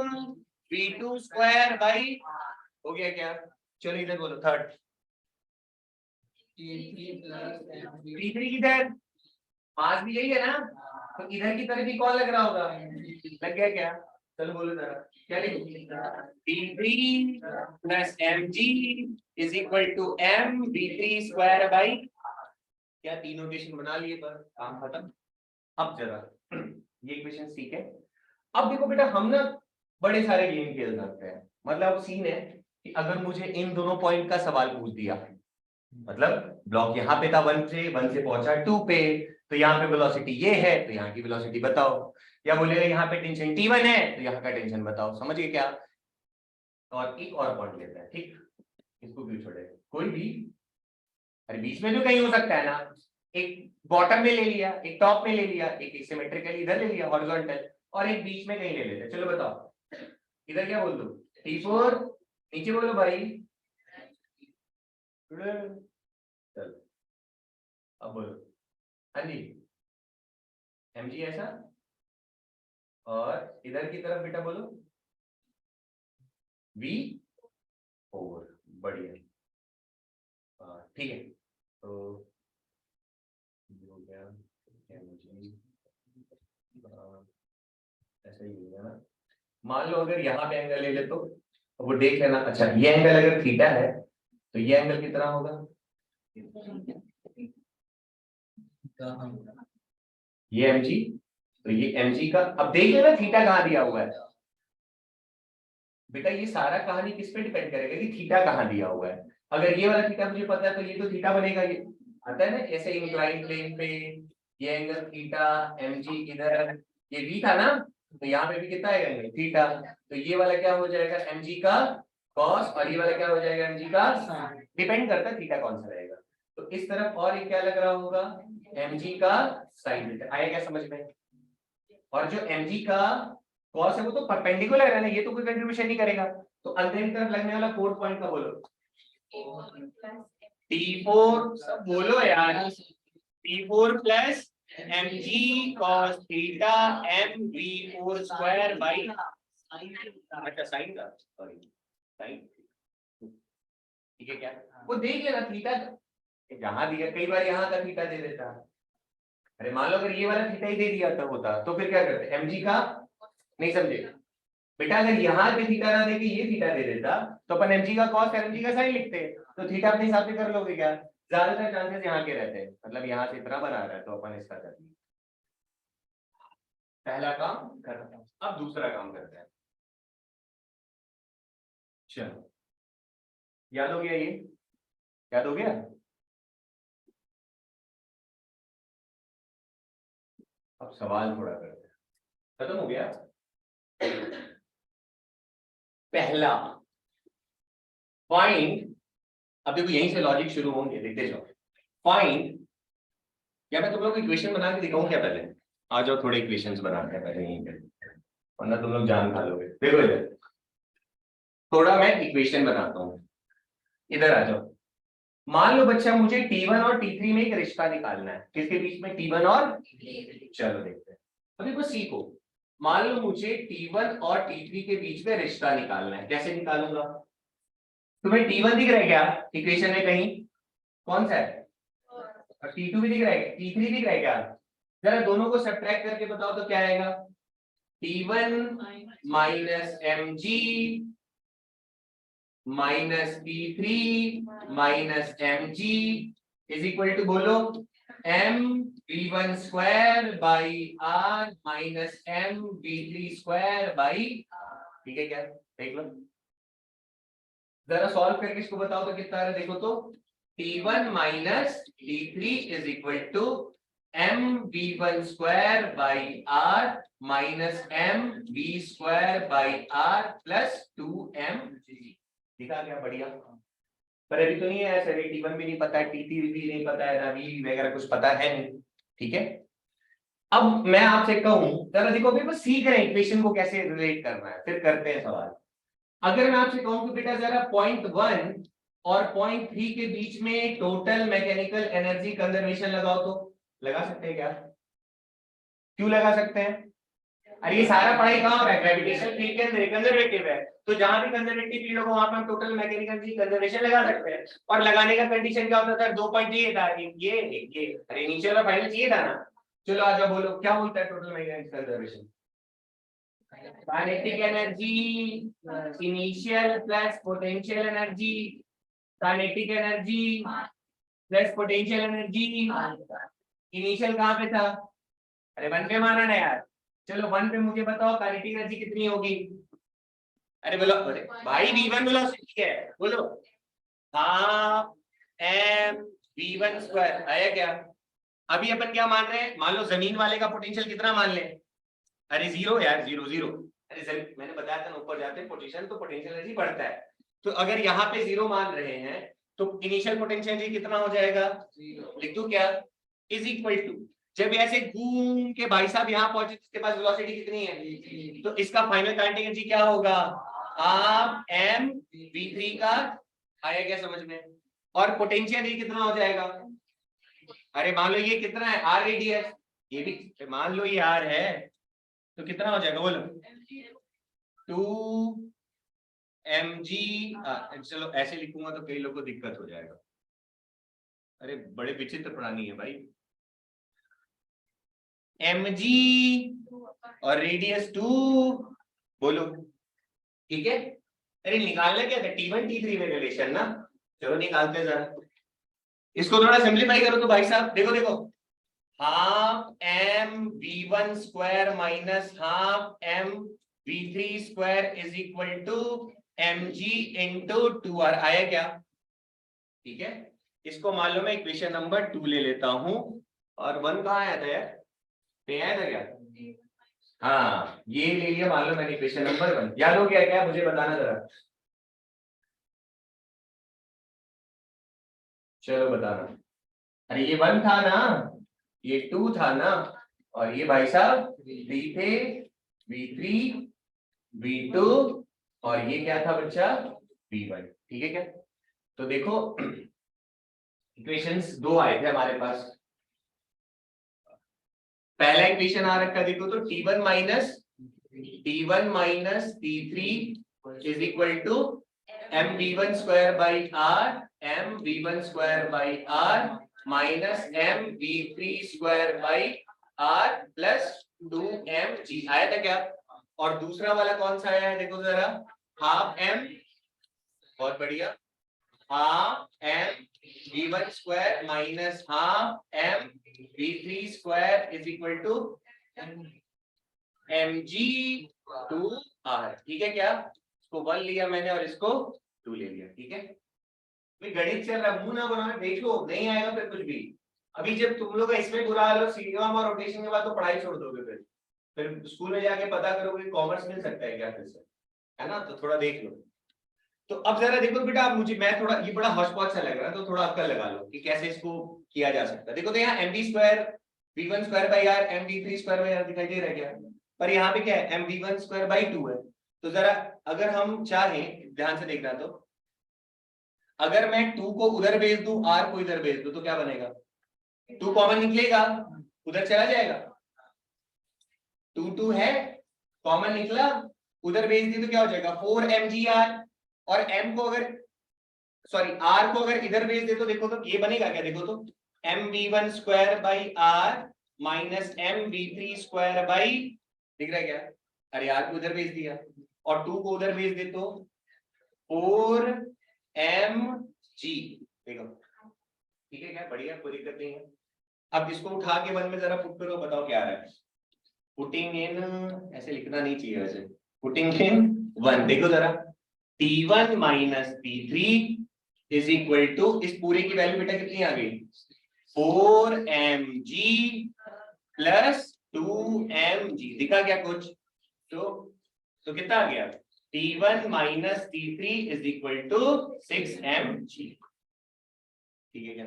Speaker 1: V2 स्क्वायर बाई, हो गया क्या, चलो इधर बोलो थर्ड, T3 किधर, मास भी यही है ना, तो इधर की तरफ भी कौन लग रहा होगा, लग गया क्या, चलो बोलो जरा क्या लिखो, T3 plus mg is equal to m V3 square by, क्या तीनों इक्वेशन बना लिए, पर काम खत्म। अब जरा ये इक्वेशन ठीक है, अब देखो बेटा हम ना बड़े सारे गेम खेल सकते हैं, मतलब सीन है कि अगर मुझे इन दोनों पॉइंट का सवाल पूछ दिया, मतलब ब्लॉक यहाँ पे था 1 से पहुंचा 2 पे, तो यहाँ पे वेलोसिटी ये है तो यहाँ की वेलोसिटी बताओ, या बोलेगा यहाँ पे टेंशन T1 है तो यहाँ का टेंशन बताओ, समझ गए क्या। और एक और पॉइंट लेता है, ठीक, इसको क्यों छोड़े, कोई भी, अरे बीच में तो कहीं हो सकता है ना, एक बॉटम में ले लिया, एक टॉप में ले लिया, एक सिमेट्रिकली इधर ले लिया हॉरिजॉन्टल, और एक बीच में कहीं ले लेते, चलो बताओ इधर क्या बोल दो, T4 नीचे बोलो भाई, चलो अब बोलो, हाँ जी mg ऐसा, और इधर की तरफ बेटा बोलो V4, बढ़िया, ठीक है, तो ये हो गया mg, ऐसा ही होगा ना, मान लो अगर यहाँ पे एंगल ले ले तो वो देख लेना, अच्छा ये एंगल अगर थीटा है तो ये एंगल कितना होगा, ये mg, तो ये mg का, अब देख लेना थीटा कहाँ दिया हुआ है बेटा, ये सारा कहानी किस पे डिपेंड करेगा कि थीटा कहाँ दिया हुआ है, अगर ये वाला थीटा मुझे पता है तो ये तो थीटा बनेगा, ये आता है ना ऐसे इंक्लाइन प्लेन पे, ये एंगल थीटा, mg इधर, ये v था ना, तो यहाँ पे भी कितना आएगा एंगल थीटा, तो ये वाला क्या हो जाएगा mg का cos, और ये वाला क्या हो जाएगा mg का, डिपेंड करता है थीटा कौन सा रहेगा, तो इस तरफ और ये क्या लग रहा होगा mg का sin थीटा, आया क्या समझ में, और जो mg का cos है वो तो परपेंडिकुलर है ना, ये तो कोई कंट्रीब्यूशन नहीं करेगा, तो अंदर की तरफ लगने वाला फोर्थ पॉइंट का बोलो, T4, सब बोलो यार, T4 plus mg cos theta m V4 square by, अच्छा साइन का, सॉरी साइन, ठीक है क्या, वो देख लेना थीटा जहां दिया, कई बार यहाँ का थीटा दे देता है, अरे मान लो अगर ये वाला थीटा ही दे दिया था होता तो फिर क्या करते, mg का, नहीं समझे, बेटा अगर यहाँ पे थीटा ना देके ये थीटा दे देता तो अपन mg का cos और mg का sin लिखते, तो थीटा अपने हिसाब से कर लोगे क्या? ज्यादातर चांसेस यहाँ के रहते हैं, मतलब यहाँ से इतना बना रहा है तो अपन इसका कर लेंगे। पहला काम करता, अब दूसरा काम करते हैं। चलो याद हो गया, ये याद हो गया? अब सवाल थोड़ा करते हैं, खत्म हो गया? पहला फाइंड, अब देखो यहीं से लॉजिक शुरू होंगे, देखते जाओ। फाइंड, क्या मैं तुम लोग को इक्वेशन बना के दिखाऊं क्या? पहले आ जाओ, थोड़े इक्वेशंस बनाते हैं पहले यहीं पे, वरना तुम लोग जान खा लोगे। देखो इधर थोड़ा मैं इक्वेशन बनाता हूँ, इधर आ जाओ। मान लो बच्चा मुझे T1 और T3 में एक रिश्ता निकालना है, किसके बीच में? T1 और चलो देखते हैं। अभी बस सीखो, मान लो मुझे T1 और T3 के बीच में रिश्ता निकालना है, कैसे निकालूंगा? तुम्हें T1 दिख रहा है क्या इक्वेशन में कहीं? कौन सा है? और T2 भी दिख रहा है, T3 दिख रहा है क्या? जरा दोनों को सब्ट्रैक्ट करके बताओ तो क्या आएगा? T1 minus mg minus T3 minus mg is equal to, बोलो, m v1 square by r minus m v3 square by, ठीक है क्या? देख लो जरा सॉल्व करके इसको बताओ तो कितना आ रहा है, देखो तो। T1 minus T3 is equal to m v1 square by r minus m v square by r plus 2mg। दिखा क्या? बढ़िया। पर अभी तो नहीं है ऐसे, T1 भी नहीं पता है, T3 भी नहीं पता है, ना v वगैरह कुछ पता है नहीं, ठीक है। अब मैं आपसे कहूं, जरा देखो अभी बस सीख रहे हैं इक्वेशन को कैसे रिलेट करना है, फिर करते हैं सवाल। अगर मैं आपसे कहूं कि बेटा जरा पॉइंट 1 और पॉइंट 3 के बीच में टोटल मैकेनिकल एनर्जी कंजर्वेशन लगाओ, तो लगा सकते हैं क्या? क्यों लगा सकते हैं? अरे ये सारा पढ़ाई कहाँ हो रहा है? ग्रेविटेशनल फील्ड के अंदर कंजर्वेटिव है, तो जहां भी कंजर्वेटिव फील्ड होगा वहां पे हम टोटल मैकेनिकल एनर्जी कंजर्वेशन लगा सकते हैं। और लगाने का कंडीशन क्या होता है? दो पॉइंट चाहिए था, ये अरे इनिशियल और फाइनल चाहिए था ना। चलो आ जाओ, बोलो क्या बोलता है total mechanical conservation? Kinetic energy initial plus potential energy, kinetic energy plus potential energy. Initial कहाँ पे था? अरे 1 पे माना ना यार। चलो 1 पे मुझे बताओ काइनेटिक एनर्जी कितनी होगी? अरे बोलो, अरे भाई v1 वेलोसिटी है, बोलो हाफ m v1 स्क्वायर आया क्या? अभी अपन क्या मान रहे हैं? मान लो जमीन वाले का पोटेंशियल कितना मान ले? अरे 0 यार, 0 0। अरे मैंने बताया था ना, ऊपर जाते हैं पोटेंशियल तो पोटेंशियल एनर्जी बढ़ता है। तो अगर यहाँ पे 0 मान रहे हैं तो इनिशियल पोटेंशियल एनर्जी कितना हो जाएगा? लिख दूं क्या? इज इक्वल टू, जब ऐसे घूम के भाई साहब यहाँ पहुंचे, इसके पास वेलोसिटी कितनी है, तो इसका फाइनल काइनेटिक एनर्जी क्या होगा? हाफ m v3 का। आया क्या समझ में? और पोटेंशियल एनर्जी कितना हो जाएगा? अरे मान लो ये कितना है, r रेडियस, ये भी मान लो ये r है, तो कितना हो जाएगा बोलो? 2 mg। चलो ऐसे लिखूंगा तो कई लोगों को दिक्कत हो जाएगा, अरे बड़े विचित्र प्राणी है भाई। mg और रेडियस 2, बोलो, ठीक है। अरे निकालना क्या था? T1 T3 में रिलेशन ना, चलो निकालते हैं जरा। इसको थोड़ा सिंप्लीफाई करो तो भाई साहब देखो देखो, half m v1 square minus half m v3 square is equal to mg into 2r। आया क्या? ठीक है, इसको मान लो मैं इक्वेशन नंबर 2 ले लेता हूं। और 1 कहाँ आया था यार? पे आया था क्या? हाँ ये ले लिया, मान लो मैंने इक्वेशन नंबर 1। याद हो गया क्या? मुझे बताना जरा, चलो बताना। अरे ये 1 था ना, ये 2 था ना, और ये भाई साहब 3 थे, v3 v2 और ये क्या था बच्चा? v1, ठीक है क्या? तो देखो इक्वेशंस 2 आए थे हमारे पास। पहला इक्वेशन आ रखा देखो तो T1 minus T3 is equal to mv1 square by r mv1 square by r minus mv3 square by r plus 2mg। आया था क्या? और दूसरा वाला कौन सा आया है देखो जरा, हाफ एम, बहुत बढ़िया, half M v1 square minus half M v3 square is equal to mg/r। ठीक है क्या, इसको 1 लिया मैंने और इसको 2 ले लिया। ठीक है, गणित चल रहा है, मुंह ना बनाओ, देख लो नहीं आएगा फिर कुछ भी। अभी जब तुम लोग इसमें बुरा हाल हो सीरीओम और रोटेशन के बाद तो पढ़ाई छोड़ दोगे, फिर स्कूल में जाके पता करोगे कॉमर्स मिल सकता है क्या फिर से, है ना, तो थोड़ा देख लो। तो अब जरा देखो बेटा, अब मुझे मैं थोड़ा ये बड़ा हॉशपॉच सा लग रहा है तो थोड़ा अक्ल लगा लो कि कैसे इसको किया जा सकता है। देखो तो यहाँ mv square v1 square by r mv3 square by r दिखाई दे रहा है क्या, पर यहाँ पे क्या है mv1 स्क्वायर बाई 2 है। तो जरा अगर हम चाहें ध्यान से देखना, तो अगर मैं 2 को उधर भेज दूं r को इधर भेज दूं तो क्या बनेगा, 2 कॉमन निकलेगा, उधर चला जाएगा, 2 2 है कॉमन निकला, उधर भेज दी तो क्या हो जाएगा 4mgr, और m को अगर सॉरी r को अगर इधर भेज दे तो देखो तो ये बनेगा क्या, देखो तो mv1 square by r minus mv3 square by, दिख रहा है क्या, अरे r को उधर भेज दिया और 2 को उधर भेज दे तो 4mg, देखो ठीक है क्या, बढ़िया, कोई दिक्कत नहीं है। अब इसको उठा के 1 में जरा पुट करो, बताओ क्या आ रहा है, पुटिंग इन, ऐसे लिखना नहीं चाहिए वैसे, पुटिंग इन 1, देखो जरा T1 minus T3 is equal to, इस पूरे की वैल्यू बेटा कितनी आ गई 4mg प्लस 2mg, दिखा क्या कुछ, तो कितना आ गया T1 minus T3 is equal to 6mg। ठीक है क्या,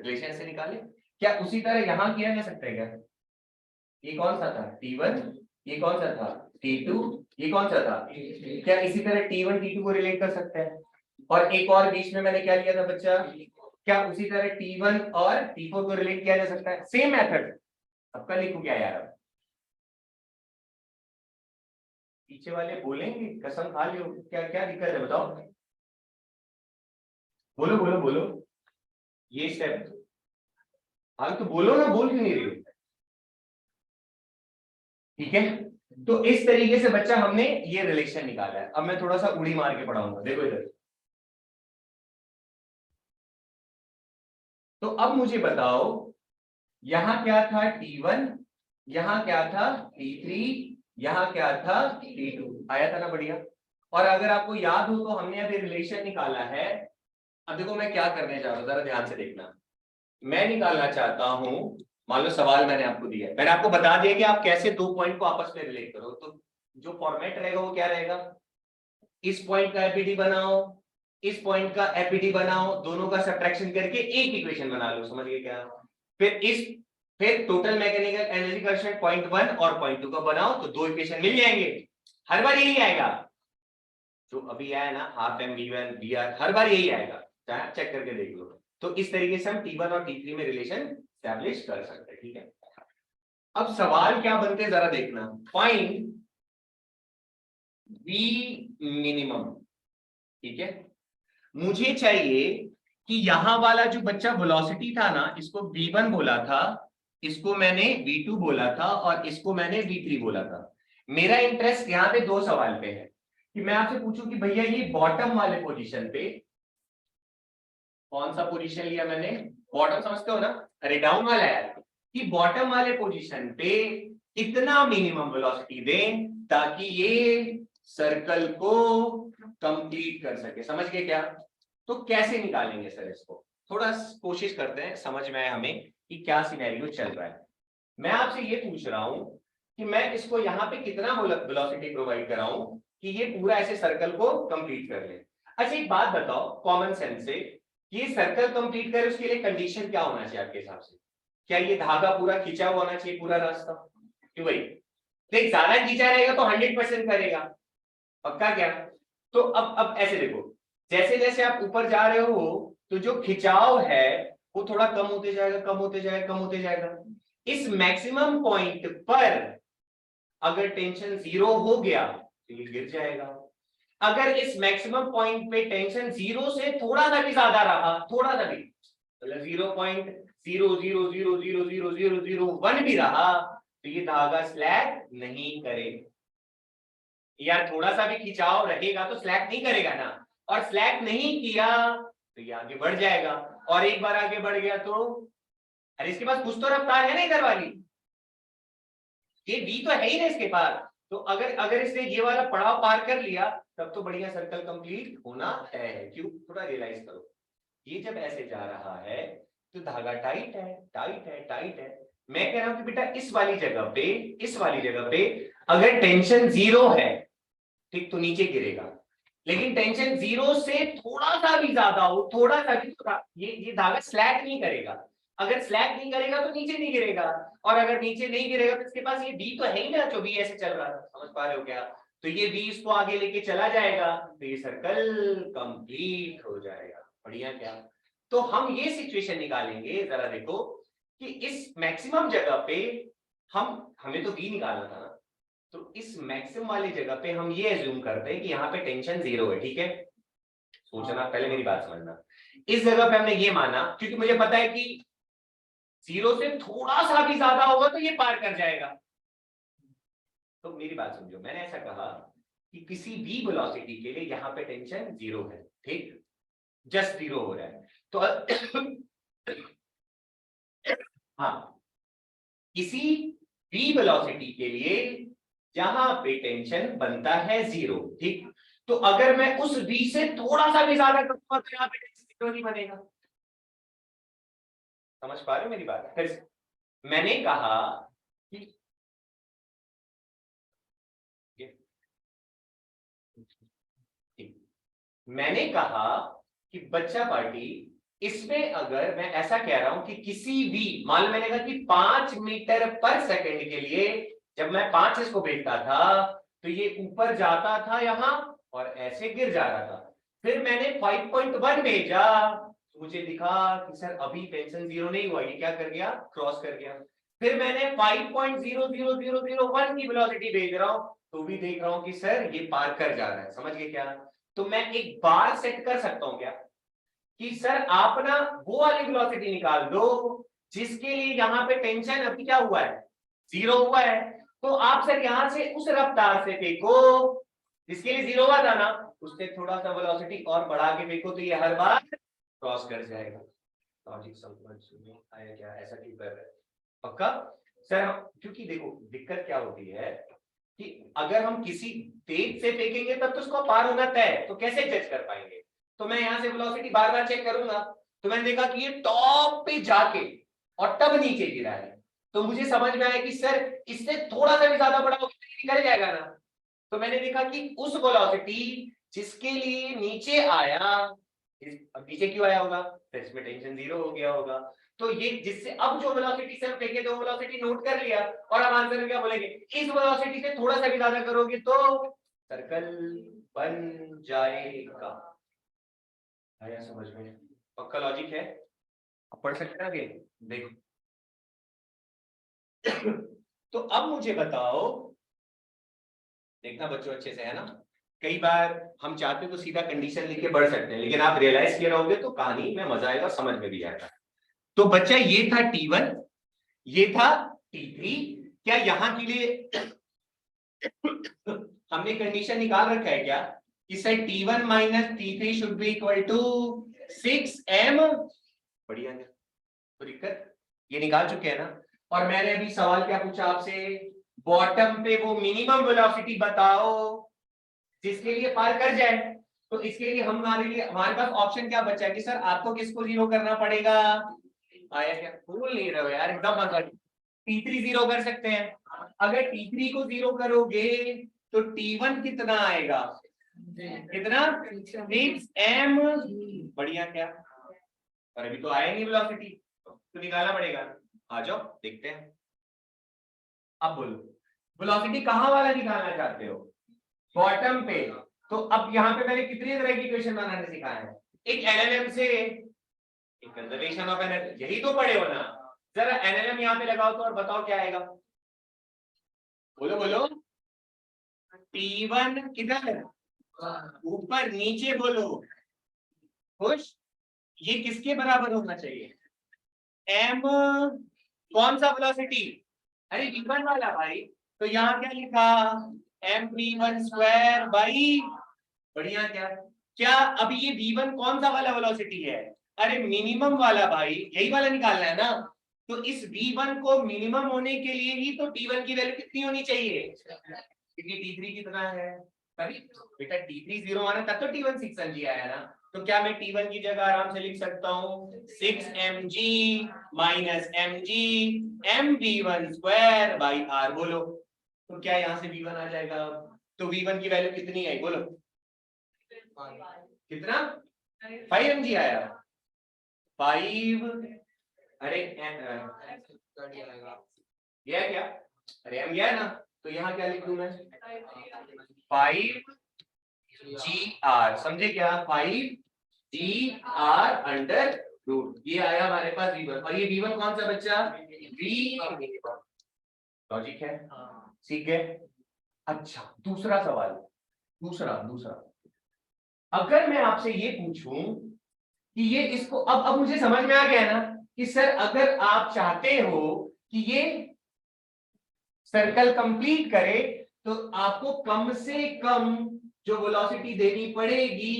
Speaker 1: रिलेशन से निकाले क्या, उसी तरह यहां किया जा सकता है क्या, ये कौन सा था T1, ये कौन सा था T2, ये कौन सा था, क्या इसी तरह T1 T2 को रिलेट कर सकते हैं, और एक और बीच में मैंने क्या लिया था बच्चा, क्या उसी तरह T1 और T4 को रिलेट किया जा सकता है, सेम मेथड। अब कल लिखूं क्या यार, पीछे वाले बोलेंगे कसम खा लियो, क्या क्या दिक्कत है बताओ, बोलो बोलो बोलो, ये स्टेप हाल तो बोलो ना, बोल क्यों नहीं रही हो, ठीक है। तो इस तरीके से बच्चा हमने ये रिलेशन निकाला है। अब मैं थोड़ा सा उड़ी मार के पढ़ाऊंगा, देखो इधर, तो अब मुझे बताओ यहां क्या था T1, यहां क्या था T3, यहां क्या था T2, आया था ना बढ़िया। और अगर आपको याद हो तो हमने अभी रिलेशन निकाला है, अब देखो मैं क्या करने जा रहा हूं, जरा ध्यान से देखना, मैं निकालना चाहता हूं, मान लो सवाल मैंने आपको दिया है, मैंने आपको बता दिया कि आप कैसे 2 पॉइंट को आपस में रिलेट करो, तो जो फॉर्मेट रहेगा वो क्या रहेगा, इस पॉइंट का एपीडी बनाओ, इस पॉइंट का एपीडी बनाओ, दोनों का सब्ट्रैक्शन करके एक इक्वेशन बना लो, समझ गए क्या, फिर total mechanical energy coefficient point 1 और पॉइंट 2 का बनाओ तो 2 इक्वेशन मिल जाएंगे। हर बार यही आएगा, जो अभी आया ना हाफ एम v1 vr, हर बार यही आएगा, चेक करके देख लो। तो इस तरीके से हम T1 और T3 में रिलेशन एस्टैब्लिश कर सकते हैं, ठीक है। अब सवाल क्या बनते हैं जरा देखना, फाइंड V मिनिमम, ठीक है। मुझे चाहिए कि यहां वाला जो बच्चा वेलोसिटी था ना, इसको v1 बोला था, इसको मैंने v2 बोला था और इसको मैंने v3 बोला था। मेरा इंटरेस्ट यहां पे 2 सवाल पे है कि मैं आपसे पूछूं कि भैया ये बॉटम वाले पोजीशन पे कौन सा पोजीशन लिया मैंने, बॉटम समझते हो ना, अरे डाउन वाला है, कि बॉटम वाले पोजीशन पे कितना मिनिमम वेलोसिटी दें ताकि ये सर्कल को कंप्लीट कर सके, समझ गए क्या। तो कैसे निकालेंगे सर इसको, थोड़ा कोशिश करते हैं समझ में आए हमें कि क्या सिनेरियो चल रहा है। मैं आपसे ये पूछ रहा हूं कि मैं इसको यहाँ पे कितना वेलोसिटी प्रोवाइड कराऊं कि ये पूरा ऐसे सर्कल को कंप्लीट कर ले। अच्छा एक बात बताओ कॉमन सेंस से, ये सर्कल कंप्लीट करे उसके लिए कंडीशन क्या होना चाहिए आपके हिसाब से, क्या ये धागा पूरा खींचा हुआ होना चाहिए पूरा रास्ता, क्यों भाई, देख ज्यादा खींचा रहेगा तो 100% करेगा, पक्का क्या। तो अब ऐसे देखो, जैसे जैसे आप ऊपर जा रहे हो तो जो खिंचाव है वो थोड़ा कम होते जाएगा, कम होते जाएगा, कम होते जाएगा। इस मैक्सिमम पॉइंट पर अगर टेंशन 0 हो गया तो ये गिर जाएगा। अगर इस मैक्सिमम पॉइंट पे टेंशन 0 से थोड़ा सा भी ज्यादा रहा, थोड़ा सा भी, मतलब 0.000000001 भी रहा तो ये धागा स्लैग नहीं करेगा, यार थोड़ा सा भी खिंचाव रहेगा तो स्लैक नहीं करेगा ना, और स्लैक नहीं किया तो ये आगे बढ़ जाएगा, और एक बार आगे बढ़ गया तो अरे इसके पास कुछ तो रफ्तार है ना इधर वाली, ये v तो है ही ना इसके पास। तो अगर अगर इसने ये वाला पड़ाव पार कर लिया तब तो बढ़िया सर्कल कंप्लीट होना है। क्यों, थोड़ा रियलाइज करो, ये जब ऐसे जा रहा है तो धागा टाइट है, टाइट है, टाइट है। मैं कह रहा हूं कि बेटा इस वाली जगह पे, इस वाली जगह पे अगर टेंशन 0 है, ठीक, तो नीचे गिरेगा, लेकिन टेंशन 0 से थोड़ा सा भी ज्यादा हो, थोड़ा सा भी, ये धागा स्लैक नहीं करेगा। अगर स्लैक नहीं करेगा तो नीचे नहीं गिरेगा, और अगर नीचे नहीं गिरेगा तो इसके पास ये बी तो है ही ना, जो बी ऐसे चल रहा है, समझ पा रहे हो क्या? तो ये बी इसको आगे लेके चला जाएगा तो ये सर्कल कंप्लीट हो जाएगा। बढ़िया क्या? तो हम ये सिचुएशन निकालेंगे, जरा देखो कि इस मैक्सिमम जगह पे हमें तो बी निकालना था ना, तो इस मैक्सिमम वाली जगह पे हम ये एज्यूम करते हैं कि यहाँ पे टेंशन 0 है, ठीक है? सोचना, पहले मेरी बात समझना। इस जगह पे हमने ये माना क्योंकि मुझे पता है कि 0 से थोड़ा सा भी ज्यादा होगा तो ये पार कर जाएगा। तो मेरी बात समझो, मैंने ऐसा कहा कि किसी भी वेलोसिटी के लिए यहाँ पे टेंशन 0 है, ठीक, जस्ट 0 हो रहा है। तो हाँ, किसी भी वेलोसिटी के लिए जहां पे टेंशन बनता है 0, ठीक, तो अगर मैं उस v से थोड़ा सा भी ज्यादा करूंगा तो यहाँ पे टेंशन 0 नहीं बनेगा। समझ पा रहे हो मेरी बात? फिर मैंने कहा कि मैंने कहा कि बच्चा पार्टी, इसमें अगर मैं ऐसा कह रहा हूं कि किसी भी, मान लो मैंने कहा कि 5 मीटर पर सेकंड के लिए जब मैं 5 इसको भेजता था तो ये ऊपर जाता था यहां और ऐसे गिर जा रहा था। फिर मैंने 5.1 भेजा, मुझे दिखा कि सर अभी टेंशन 0 नहीं हुआ, ये क्या कर गया, क्रॉस कर गया। फिर मैंने 5.00001 की वेलोसिटी भेज रहा हूं तो भी देख रहा हूं कि सर ये पार कर जा रहा है। समझ गए क्या? तो मैं एक बार सेट कर सकता हूं क्या कि सर आप ना वो वाली वेलोसिटी निकाल दो जिसके लिए यहाँ पे टेंशन अभी क्या हुआ है, 0 हुआ है, तो आप सर यहां से उस रफ्तार से फेंको जिसके लिए 0 हुआ था ना, उससे थोड़ा सा वेलोसिटी और बढ़ा के फेंको तो ये हर बार क्रॉस कर जाएगा। लॉजिक समझ में आया क्या? ऐसा क्यों कर रहे हैं? पक्का सर? क्योंकि देखो दिक्कत क्या होती है कि अगर हम किसी तेज से फेंकेंगे तब तो उसको पार होना तय है, तो कैसे जज कर पाएंगे? तो मैं यहां से वेलोसिटी बार बार चेक करूंगा, तो मैंने देखा कि ये टॉप पे जाके और तब नीचे गिरा है, तो मुझे समझ में आया कि सर इससे थोड़ा सा भी ज्यादा बड़ा होगा तो निकल जाएगा ना। तो मैंने देखा कि उस वेलोसिटी जिसके लिए नीचे आया, नीचे क्यों आया होगा, तो इसमें टेंशन 0 हो गया होगा। तो ये जिससे अब जो वेलोसिटी से हम फेंके तो वेलोसिटी नोट कर लिया, और अब आंसर में क्या बोलेंगे, इस वेलोसिटी से थोड़ा सा भी ज्यादा करोगे तो सर्कल बन जाएगा। आया समझ में? पक्का लॉजिक है? अब पढ़ सकते हैं आगे, देखो। तो अब मुझे बताओ, देखना बच्चों अच्छे से, है ना? कई बार हम चाहते तो सीधा कंडीशन लिख के बढ़ सकते हैं, लेकिन आप रियलाइज किए रहोगे तो कहानी में मजा आएगा, समझ में भी आएगा। तो बच्चा ये था T1, ये था T3। क्या यहां के लिए हमने कंडीशन निकाल रखा है क्या कि sir T1 minus T3 should be equal to 6m? बढ़िया है, तो दिक्कत ये निकाल चुके हैं ना। और मैंने अभी सवाल क्या पूछा आपसे, बॉटम पे वो मिनिमम वेलोसिटी बताओ जिसके लिए पार कर जाए। तो इसके लिए हमारे पास ऑप्शन क्या बचा है कि सर आपको किसको 0 करना पड़ेगा? आया क्या? भूल नहीं रहे हो यार, एकदम मजा। T3 0 कर सकते हैं। अगर T3 को 0 करोगे तो T1 कितना आएगा, कितना, 6m। बढ़िया क्या? और अभी तो आया नहीं वेलोसिटी, तो निकालना पड़ेगा। आ जाओ देखते हैं। अब बोलो वेलोसिटी कहां वाला निकालना चाहते हो, बॉटम पे? तो अब यहाँ पे मैंने कितनी तरह की इक्वेशन बनाने सिखाया है, एक एनएलएम से, एक कंजर्वेशन ऑफ एनर्जी, यही तो पढ़े हो ना। जरा एनएलएम यहाँ पे लगाओ तो और बताओ क्या आएगा, बोलो बोलो। T1 किधर, ऊपर, नीचे बोलो, खुश। ये किसके बराबर होना चाहिए, m, कौन सा वेलोसिटी, अरे V1 वाला भाई। तो यहाँ क्या लिखा, mv1 स्क्वायर बाई, बढ़िया क्या क्या अब ये v1 कौन सा वाला वेलोसिटी है? अरे मिनिमम वाला भाई, यही वाला निकालना है ना। तो इस v1 को मिनिमम होने के लिए ही तो t1 की वैल्यू कितनी होनी चाहिए? क्योंकि t3 कितना है? तभी बेटा t3 0 आना तब तो t1 6 mg आया ना। तो क्या मैं t1 की जगह आराम से लिख सकता हूँ 6 mg minus mg mv1 square by r, बोलो। तो क्या यहाँ से v1 आ जाएगा? तो v1 की वैल्यू कितनी आई बोलो? कितना? 5 mg आया। 5, अरे यह क्या? अरे m गया है ना, तो यहाँ क्या लिख दूं मैं? 5 GR, समझे क्या? 5 GR अंडर रूट, ये आया हमारे पास v1। और ये v1 कौन सा बच्चा? v, लॉजिक है, ठीक है। अच्छा दूसरा सवाल, दूसरा अगर मैं आपसे ये पूछूं कि ये इसको अब मुझे समझ में आ गया ना कि सर अगर आप चाहते हो कि ये सर्कल कंप्लीट करे तो आपको कम से कम जो वेलोसिटी देनी पड़ेगी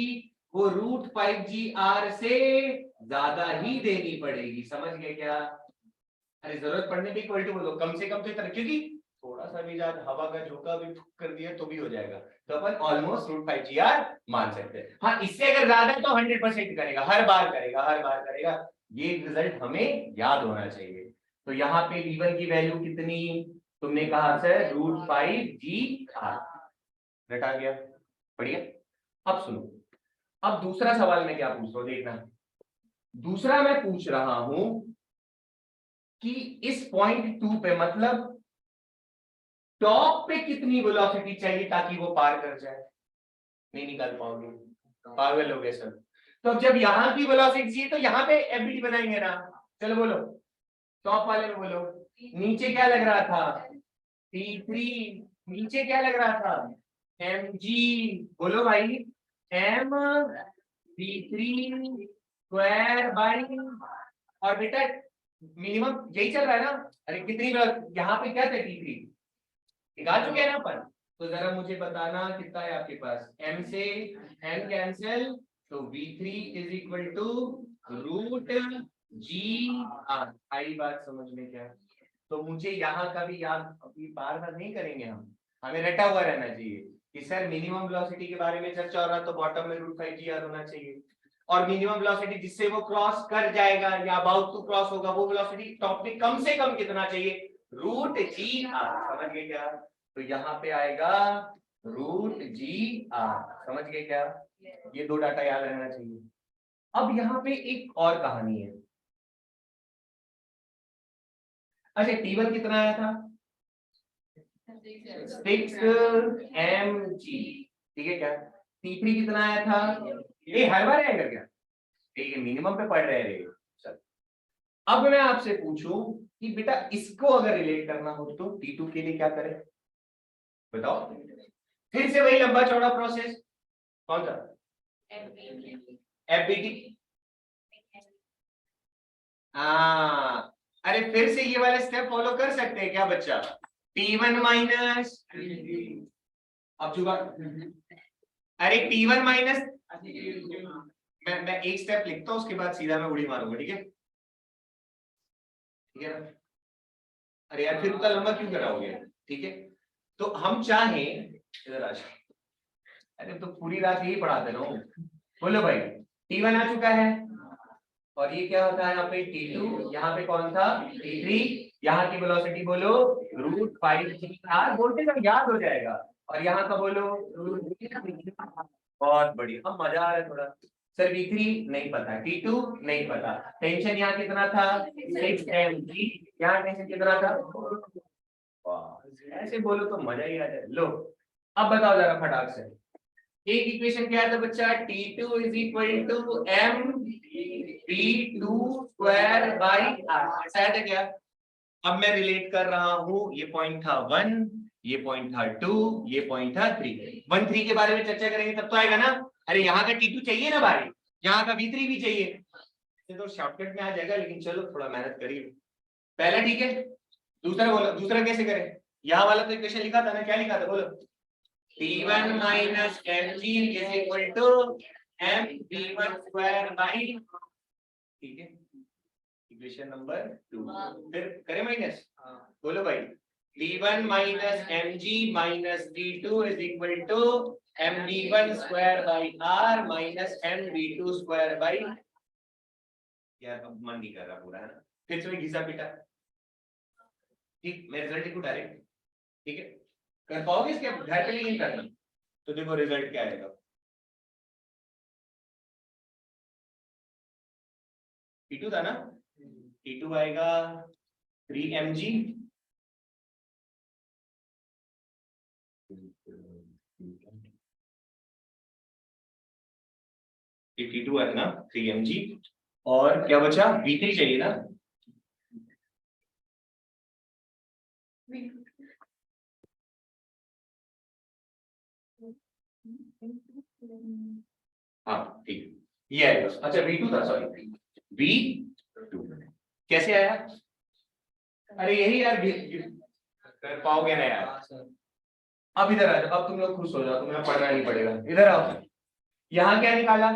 Speaker 1: वो √5GR से ज्यादा ही देनी पड़ेगी, समझ गए क्या? अरे जरूरत पड़ने पे इक्वल टू बोलो, कम से कम तो इतना, क्योंकि थोड़ा सा भी ज्यादा हवा का झोंका भी कर दिया तो भी हो जाएगा। तो अपन ऑलमोस्ट √5GR मान सकते हैं। हाँ इससे अगर ज्यादा है तो 100% करेगा, हर बार करेगा। ये रिजल्ट हमें याद होना चाहिए। तो यहाँ पे v1 की वैल्यू कितनी तुमने कहा सर? √5GR, रटा गया, बढ़िया। अब सुनो, अब दूसरा सवाल मैं क्या पूछ रहा हूं देखना। दूसरा मैं पूछ रहा हूं कि इस पॉइंट 2 पे मतलब टॉप पे कितनी वेलोसिटी चाहिए ताकि वो पार कर जाए? नहीं निकाल पाओगे, पागल हो गए सर। तो जब यहाँ की वेलोसिटी चाहिए तो यहाँ पे एफबीटी बनाएंगे ना। चलो बोलो, टॉप वाले में बोलो। नीचे क्या लग रहा था? T3, नीचे क्या लग रहा था? mg, बोलो भाई। mv3 स्क्वायर बाई, और बेटा मिनिमम यही चल रहा है ना। अरे कितनी यहाँ पे क्या था? T3 निकाल चुके हैं ना अपन। तो जरा मुझे बताना कितना है आपके पास? m से m कैंसिल, तो v3 is equal to √GR। आई बात समझ में क्या? तो मुझे यहाँ का भी याद अभी बार बार नहीं करेंगे हम, हमें रटा हुआ रहना चाहिए कि सर मिनिमम वेलोसिटी के बारे में चर्चा हो रहा है तो बॉटम में √5GR होना चाहिए, और मिनिमम वेलोसिटी जिससे वो क्रॉस कर जाएगा या अबाउट टू क्रॉस होगा वो वेलोसिटी टॉप पे कम से कम कितना चाहिए? √GR, समझ गए क्या? तो यहाँ पे आएगा √GR, समझ गए क्या? ये दो डाटा याद रहना चाहिए। अब यहाँ पे एक और कहानी है। अच्छा T1 कितना आया था? 6 mg, ठीक है क्या? T3 कितना आया था? ये हर बार आएगा क्या? ये मिनिमम पे पढ़ रहे हैं। चल अब मैं आपसे पूछूं कि बेटा इसको अगर रिलेट करना हो तो T2 के लिए क्या करें बताओ? फिर से वही लंबा चौड़ा प्रोसेस, कौन सा? FBT। हाँ अरे फिर से ये वाला स्टेप फॉलो कर सकते हैं क्या बच्चा? T1 माइनस, अब जुगाड़, अरे T1 माइनस, मैं एक स्टेप लिखता हूं उसके बाद सीधा मैं उड़ी मारूंगा, ठीक है? ठीक है ना? अरे यार फिर उतना लंबा क्यों कराओगे? ठीक है, तो हम चाहें इधर आ जाओ। अरे तो पूरी रात यही पढ़ाते रहो। बोलो भाई, T1 आ चुका है और ये क्या होता है यहाँ पे? T2, यहाँ पे कौन था? T3, यहाँ की वेलोसिटी बोलो √5GR, बोलते ना याद हो जाएगा। और यहाँ का बोलो बहुत बढ़िया, अब मजा आ रहा है थोड़ा। सर V3 नहीं पता, T2 नहीं पता, टेंशन यहाँ कितना था? 6 mg, यहाँ टेंशन कितना था? ऐसे बोलो तो मजा ही आ जाए। लो अब बताओ जरा फटाक से, एक इक्वेशन क्या था बच्चा? T2 is equal to mv2 square by r, ऐसा है क्या? अब मैं रिलेट कर रहा हूं, ये पॉइंट था 1, ये पॉइंट था 2, ये पॉइंट था 3। 1 3 के बारे में चर्चा करेंगे तब तो आएगा ना। अरे यहाँ का T2 चाहिए ना भाई, यहाँ का V3 भी चाहिए, तो शॉर्टकट में आ जाएगा, लेकिन चलो थोड़ा मेहनत करिए। पहला ठीक है, दूसरा बोलो, दूसरा कैसे करें? यहाँ वाला तो इक्वेशन लिखा था ना, क्या लिखा था बोलो? T1 minus mg is equal to mv1 square by, ठीक है, इक्वेशन नंबर 2। फिर करें माइनस, बोलो भाई, T1 minus mg minus T2 is equal to mv1 square by r minus mv2 square by, यार अब मन नहीं कर रहा पूरा, है ना, फिर से घिसा पिटा, ठीक, मैं रिजल्ट लिखूं डायरेक्ट, ठीक है, कर पाओगे इसके घर पे नहीं करना, तो देखो रिजल्ट क्या आएगा। T2 था ना, T2 आएगा 3mg, T2 है ना 3mg, और क्या बचा, V3 चाहिए ना, हाँ ठीक, ये आएगा। अच्छा V2 था, सॉरी V2 कैसे आया, अरे यही यार, कर पाओगे ना यार, अब इधर आ जाओ, अब तुम लोग खुश हो जाओ, तुम्हें पढ़ना नहीं पड़ेगा, इधर आओ, यहाँ क्या निकाला,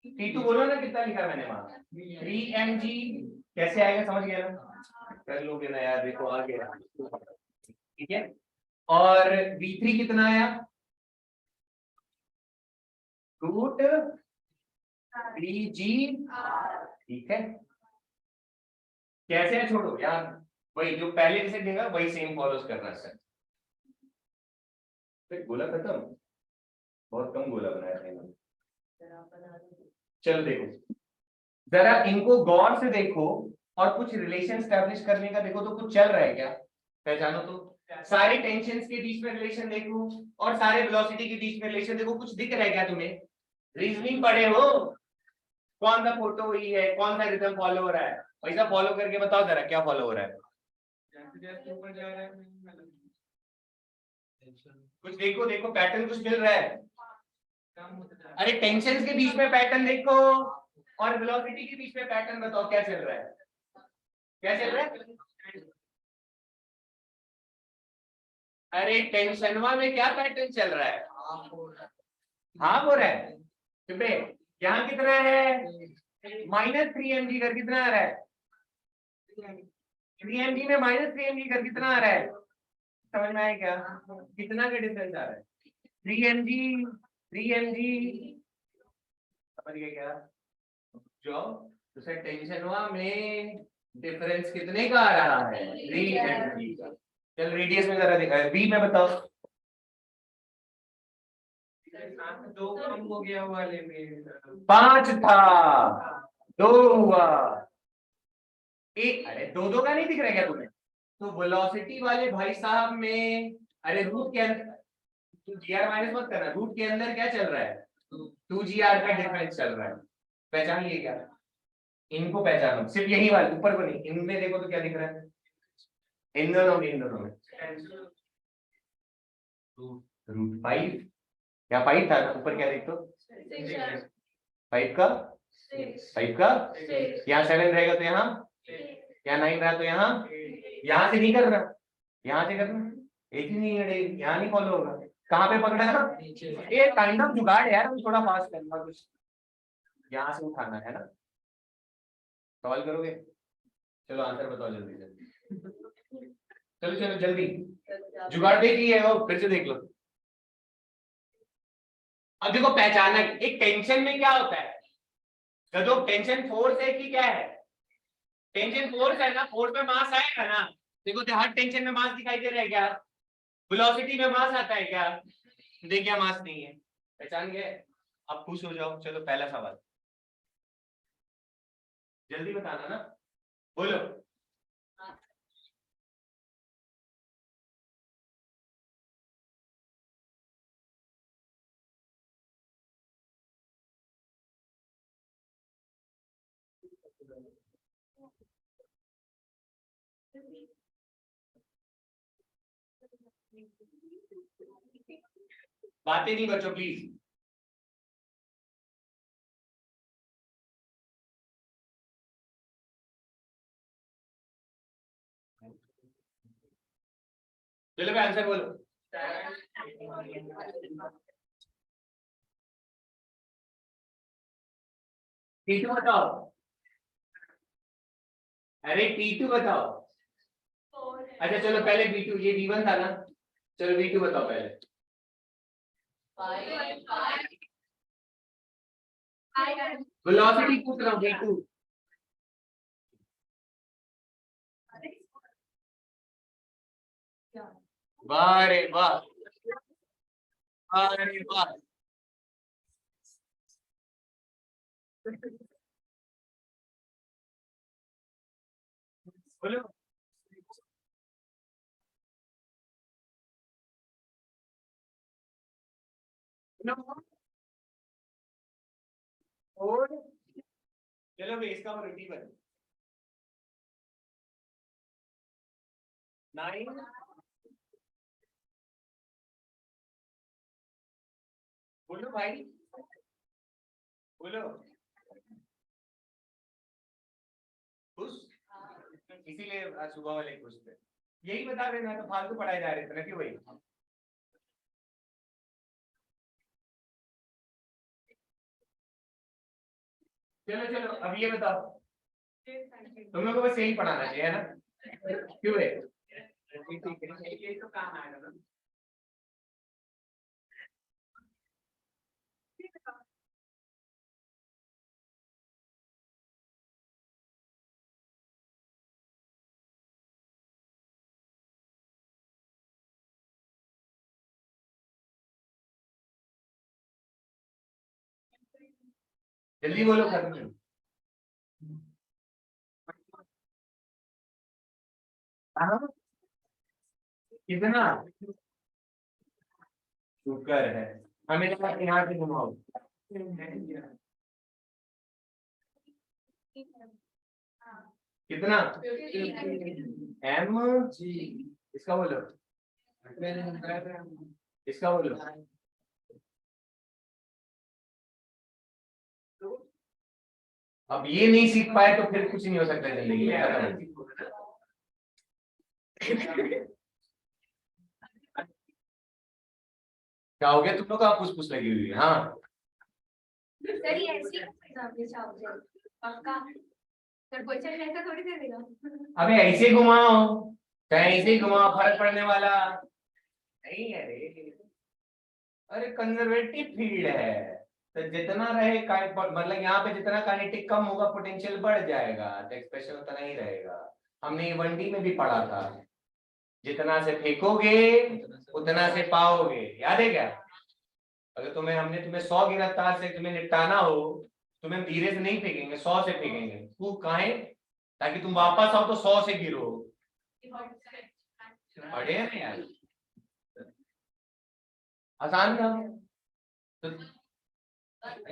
Speaker 1: T2 बोलो ना, कितना लिखा मैंने वहां, 3mg, कैसे आएगा समझ गया ना, कर लोगे ना यार, देखो आ गया, ठीक है, और V3 कितना आया, रूट 3g, ठीक है, कैसे है छोड़ो यार, वही जो पहले जैसे देगा वही सेम फॉलोस करना सर, गोला खत्म, बहुत कम गोला बनाया था इन्होंने, चलो देखो जरा इनको गौर से देखो, और कुछ रिलेशन स्टैब्लिश करने का देखो तो कुछ चल रहा है क्या, पहचानो तो, सारे टेंशन्स के बीच में रिलेशन देखो और सारे वेलोसिटी के बीच में रिलेशन देखो, कुछ दिख रहा है क्या तुम्हें, रीजनिंग पढ़े हो, कौन सा फोटो हुई है, कौन सा रिदम फॉलो हो रहा है, वैसा फॉलो करके बताओ जरा क्या फॉलो हो रहा है, कुछ देखो, देखो पैटर्न कुछ मिल रहा है, अरे टेंशन के बीच में पैटर्न देखो और वेलोसिटी के बीच में पैटर्न बताओ क्या चल रहा है, क्या चल रहा है, अरे टेंशनवा में क्या पैटर्न चल रहा है, हाँ हो रहा है, यहाँ कितना है, -3mg कर कितना आ रहा है, 3mg में -3mg कर कितना आ रहा है, समझ में आया क्या, कितना का डिफरेंस आ रहा है, 3mg समझ गए क्या, जो तो सर टेंशनवा में डिफरेंस कितने का आ रहा है, 3mg का, चल रेडियस में जरा देखा है, बी में बताओ, दो कम हो गया वाले में, 5 था 2 हुआ, एक, अरे दो का नहीं दिख रहा क्या तुम्हें, तो वेलोसिटी वाले भाई साहब में, अरे रूट के अंदर, GR माइनस मत करना, रूट के अंदर क्या चल रहा है, 2GR का डिफरेंस चल रहा है, पहचान लिए क्या, इनको पहचानो, सिर्फ यही वाले ऊपर को नहीं, इनमें देखो तो क्या दिख रहा है, इन दोनों में √5, क्या 5 था ऊपर, क्या देखो 5 का 5 का, यहाँ 7 रहेगा तो यहाँ 9 रहा तो यहाँ से नहीं कर रहा, यहाँ से करना, एक ही नहीं है, यहाँ नहीं फॉलो होगा, कहाँ पे पकड़ा है ना, ये काइंड ऑफ जुगाड़ यार, थोड़ा फास्ट करना, कुछ यहाँ से उठाना है ना, सवाल करोगे, चलो आंसर बताओ जल्दी जल्दी, चलो चलो जल्दी, जुगाड़ देख लिया है वो, फिर से देख लो, अब देखो पहचाना, एक टेंशन में क्या होता है, जो टेंशन फोर्स है कि क्या है, टेंशन फोर्स है ना, फोर्स में मास आएगा ना, देखो तो हर टेंशन में मास दिखाई दे रहा है क्या, वेलोसिटी में मास आता है क्या, देखिए मास नहीं है, पहचान गए, अब खुश हो जाओ, चलो पहला सवाल जल्दी बताना ना, बोलो, बातें नहीं बच्चों प्लीज, चलो भाई आंसर बोलो, T2 बताओ। अरे T2 बताओ। अच्छा चलो पहले B2, ये B1 था ना, चलो B2 बताओ पहले। वेलोसिटी पूछ रहा हूँ B2। वाह रे वाह, वाह रे वाह। बोलो। और चलो भाई इसका वैल्यू T1 9। बोलो भाई, बोलो। खुश, इसीलिए आज सुबह वाले खुश थे। यही बता रहे ना, तो फालतू पढ़ाए जा रहे थे ना, क्यों भाई? चलो चलो अब ये बताओ, तुम लोग को बस यही पढ़ाना चाहिए है ना, क्यों भाई? ये तो काम आएगा ना। जल्दी बोलो, खत्म करो। हाँ, कितना शुक्र है, हमें यहाँ से घुमाओ। कितना M जी, इसका बोलो, इसका बोलो। अब ये नहीं सीख पाए तो फिर कुछ नहीं हो सकता जिंदगी में। क्या हो गया, तुम लोग का पूछ पूछ लगी हुई है? हाँ
Speaker 3: सर ये ऐसे पक्का सर क्वेश्चन ऐसा थोड़ी दे देगा।
Speaker 1: अबे ऐसे घुमाओ, चाहे ऐसे ही घुमाओ, फर्क पड़ने वाला नहीं है रे। अरे कंजर्वेटिव फील्ड है, तो जितना रहे मतलब यहाँ पे जितना काइनेटिक कम होगा पोटेंशियल बढ़ जाएगा, तो एक्सप्रेशन उतना ही रहेगा। हमने ये 1D में भी पढ़ा था, जितना से फेंकोगे उतना से पाओगे, याद है क्या? अगर हमने तुम्हें 100 की रफ्तार से तुम्हें निपटाना हो, तुम्हें धीरे से नहीं फेंकेंगे, 100 से फेंकेंगे। तू काहे, ताकि तुम वापस आओ तो 100 से गिरो। पढ़े हैं ना यार, आसान था। तो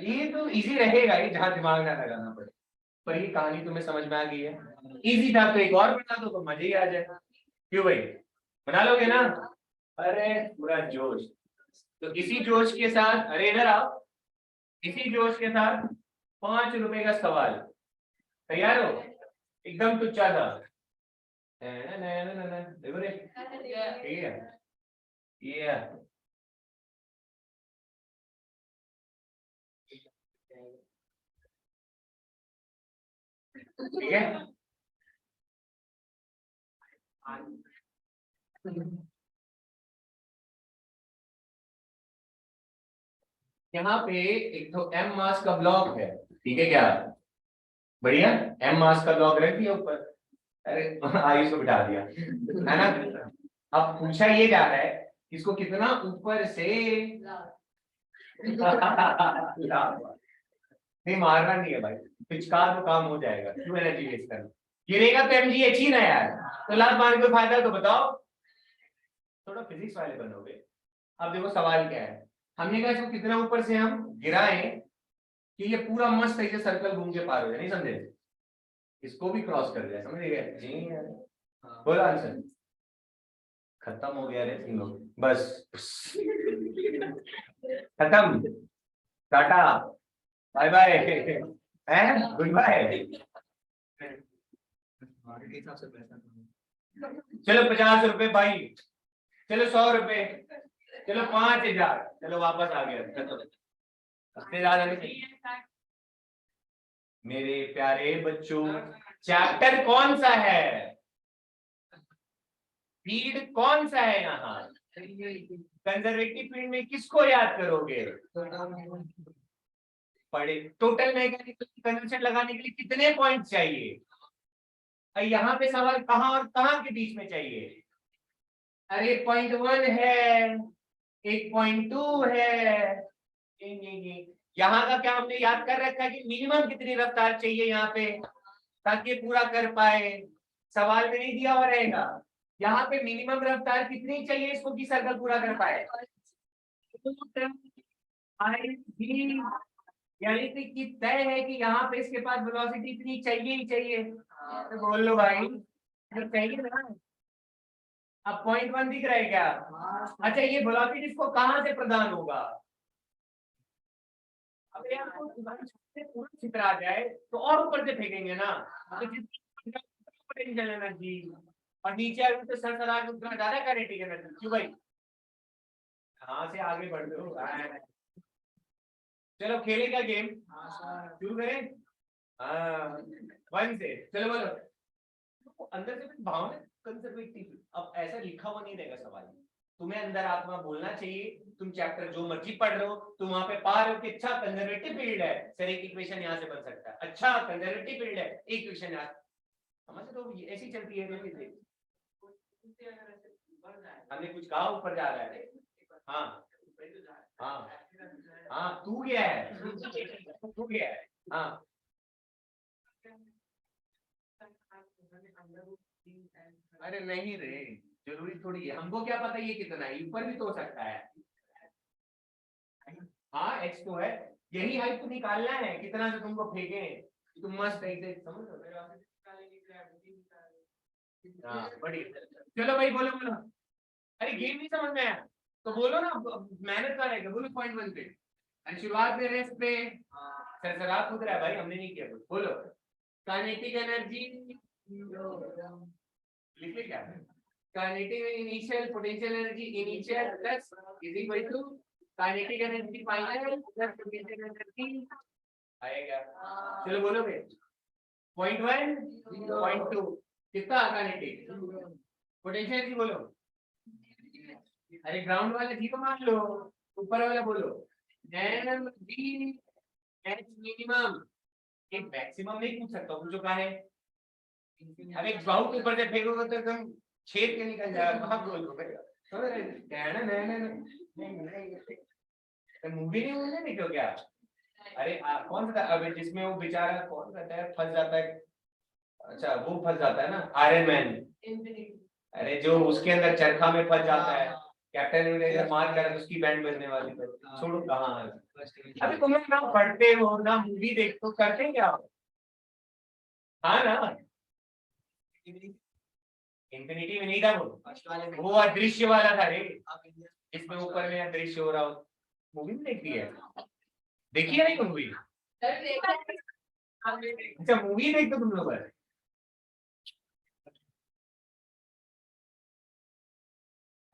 Speaker 1: ये तो इजी रहेगा, ये जहां दिमाग ना लगाना पड़े। पर ये कहानी तुम्हें समझ में आ गई है, इजी था तो एक और बना दो तो मजे ही आ जाए। क्यों भाई, बना लोगे ना? अरे पूरा जोश। तो इसी जोश के साथ, अरे इधर आओ, इसी जोश के साथ 5 रुपए का सवाल, तैयार हो? एकदम तुच्चा था। देखो रे, ठीक है ये ठीक है। यहाँ पे एक तो M मास का ब्लॉक है, ठीक है क्या? बढ़िया, M मास का ब्लॉक रख दिया ऊपर। अरे आयुष को बिठा दिया है ना। अब पूछा ये जा रहा है इसको कितना ऊपर से नहीं मारना नहीं है भाई, पिचकार तो काम हो जाएगा, क्यों एनर्जी वेस्ट करना। गिरेगा तो MGH ही ना यार, तो लात मारने को फायदा तो बताओ, थोड़ा फिजिक्स वाले बनोगे। अब देखो सवाल क्या है, हमने कहा इसको कितना ऊपर से हम गिराएं कि ये पूरा मस्त तरीके सर्कल घूम के पार हो जाए, नहीं समझे? इसको भी क्रॉस कर जाए, समझ गए? जी यार, बोलो आंसर। खत्म हो गया रे तीनों, बस खत्म, टाटा, बाय बाय, हैं गुड बाय। चलो 50 रुपए भाई, चलो 100 रुपए, चलो 5000, चलो वापस आ गया, उससे ज्यादा नहीं चाहिए। मेरे प्यारे बच्चों, चैप्टर कौन सा है, फील्ड कौन सा है यहाँ, कंजर्वेटिव फील्ड में किसको याद करोगे, पढ़े टोटल मैकेनिकल कन्वर्जन लगाने के लिए कितने पॉइंट चाहिए, और यहाँ पे सवाल कहाँ और कहाँ के बीच में चाहिए, अरे 0.1 है, 1.2 है, यहाँ का क्या हमने याद कर रखा है कि मिनिमम कितनी रफ्तार चाहिए यहाँ पे ताकि पूरा कर पाए, सवाल में नहीं दिया हुआ रहेगा, यहाँ पे मिनिमम रफ्तार कितनी चाहिए इसको कि सर्कल पूरा कर पाए, यानी कि तय है कि यहाँ पे इसके पास वेलोसिटी इतनी चाहिए ही चाहिए, तो बोल लो भाई जो चाहिए ना। अब 0.1 दिख रहा है क्या, अच्छा ये वेलोसिटी इसको कहाँ से प्रदान होगा, अगर आपको चित्र आ जाए तो और ऊपर से फेंकेंगे ना, तो पोटेंशियल एनर्जी, और नीचे अगर तो सरसरा के उतना ज्यादा काइनेटिक एनर्जी, क्यों भाई, कहाँ से आगे बढ़ रहे हो, चलो खेले क्या गेम शुरू करें, हाँ 1 से, चलो बोलो अंदर से भावना कंजर्वेटिव, अब ऐसा लिखा हुआ नहीं रहेगा सवाल, तुम्हें अंदर आत्मा बोलना चाहिए, तुम चैप्टर जो मर्जी पढ़ रहे हो, तुम वहां पे पा रहे हो कि अच्छा कंजर्वेटिव फील्ड है, सर एक इक्वेशन यहाँ से बन सकता है, अच्छा कंजर्वेटिव फील्ड है, एक इक्वेशन यहाँ, समझ तो ऐसी चलती है, हमने कुछ कहा ऊपर जा रहा है, हाँ हाँ हाँ तू गया है, तू गया है, हाँ अरे नहीं रे, जरूरी थोड़ी है, हमको क्या पता ये कितना है, ऊपर भी तो हो सकता है, हाँ एक्स तो है, यही हाइट तो निकालना है, कितना जो तुमको फेंके, तुम मस्त ऐसे समझ रहे हो, हाँ बढ़िया, चलो भाई बोलो बोलो, अरे गेम नहीं समझ में आया तो बोलो ना, मेहनत का रहेगा, बोलो 0.1 पे, अरे शुरुआत में रेस्ट पे सरसरात खुद रहा है भाई, हमने नहीं किया कुछ, बोलो काइनेटिक एनर्जी लिख ले क्या, kinetic initial potential energy initial plus is equal to kinetic energy final plus potential energy आएगा, चलो बोलो फिर 0.1 0.2 कितना काइनेटिक, पोटेंशियल एनर्जी बोलो, अरे ग्राउंड वाले जी को मान लो, ऊपर वाला बोलो एम बी एच मिनिमम, एक मैक्सिमम नहीं पूछ सकता, पूछो कहाँ है, अरे बहुत ऊपर से फेंकोगे तो एकदम छेद के निकल जाएगा, कहाँ बोल मूवी नहीं बोलने नहीं क्यों क्या, अरे कौन सा अबे जिसमें वो बेचारा कौन रहता है फंस जाता है, अच्छा वो फंस जाता है ना आयरन मैन, अरे जो उसके अंदर चरखा में फंस जाता है, कैप्टन अमेरिका मार कर उसकी बैंड बजने वाली, तो छोड़ो कहाँ है, अभी तुम लोग ना पढ़ते हो ना मूवी देखते हो, करते क्या हो, हाँ ना इंफिनिटी में नहीं था वो अदृश्य वाला था रे, इसमें ऊपर में अदृश्य हो रहा हो, मूवी नहीं देखती है, देखिए नहीं मूवी, अच्छा मूवी देखते तुम लोग,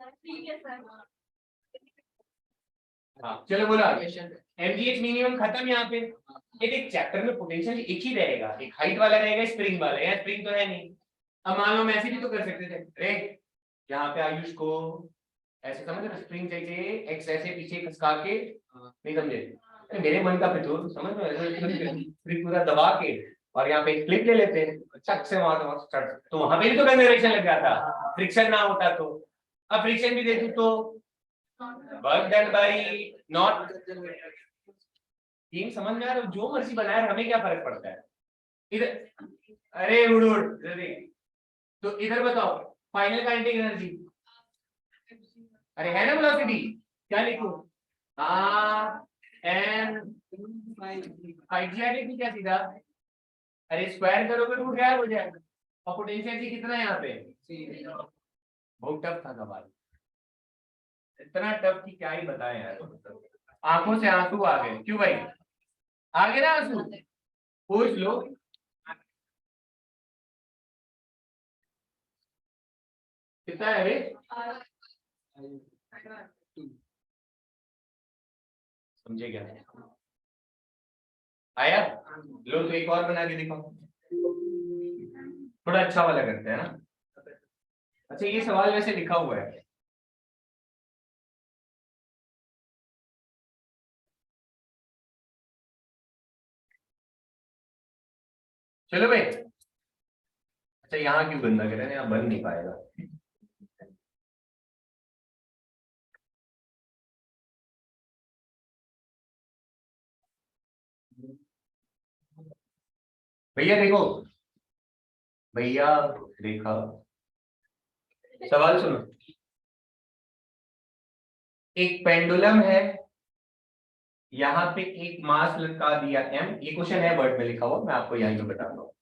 Speaker 3: ठीक है सर,
Speaker 1: हाँ चलो बोला एमजीएच मिनिमम खत्म, यहाँ पे ये देख चैप्टर में पोटेंशियल एक ही रहेगा, एक हाइट वाला रहेगा स्प्रिंग वाला, यहाँ स्प्रिंग तो है नहीं, अब मान लो मैं ऐसे भी तो कर सकते थे, रे यहाँ पे आयुष को ऐसे समझ रहे, स्प्रिंग चाहिए एक्स ऐसे पीछे खसका के, नहीं समझे, अरे मेरे मन का फितूर समझ में, ऐसे पूरा दबा के और यहाँ पे क्लिप ले लेते हैं, चक से वहां तो वहां पे भी तो कंजर्वेशन लग जाता, फ्रिक्शन ना होता तो, अब फ्रिक्शन भी देखू तो work done by not, team समझ में आ रहा है, जो मर्जी बनाए हमें क्या फर्क पड़ता है, इधर अरे उड़ उड़ तो इधर बताओ फाइनल काइनेटिक एनर्जी, अरे है ना वेलोसिटी, क्या लिखूं, एम हाइड्रोलिक क्या सीधा, अरे स्क्वायर करोगे रूट गायब हो जाएगा, और पोटेंशियल कितना है यहाँ पे, बहुत टफ था सवाल, इतना टफ कि क्या ही बताएं यार, आंखों से आंसू आ गए, क्यों भाई आ गए ना आंसू, पूछ लो, कितना है रे, समझे क्या? आया? लो तो एक और बना के दिखाओ, थोड़ा अच्छा वाला करते हैं ना। अच्छा ये सवाल वैसे लिखा हुआ है, चलो भाई। अच्छा यहाँ क्यों गंदा कर रहे हैं, यहाँ बन नहीं पाएगा। भैया देखो, भैया देखा, सवाल सुनो। एक पेंडुलम है, यहाँ पे एक मास लटका दिया m, ये क्वेश्चन है वर्ड में लिखा हुआ, मैं आपको यहीं पे बता रहा हूँ।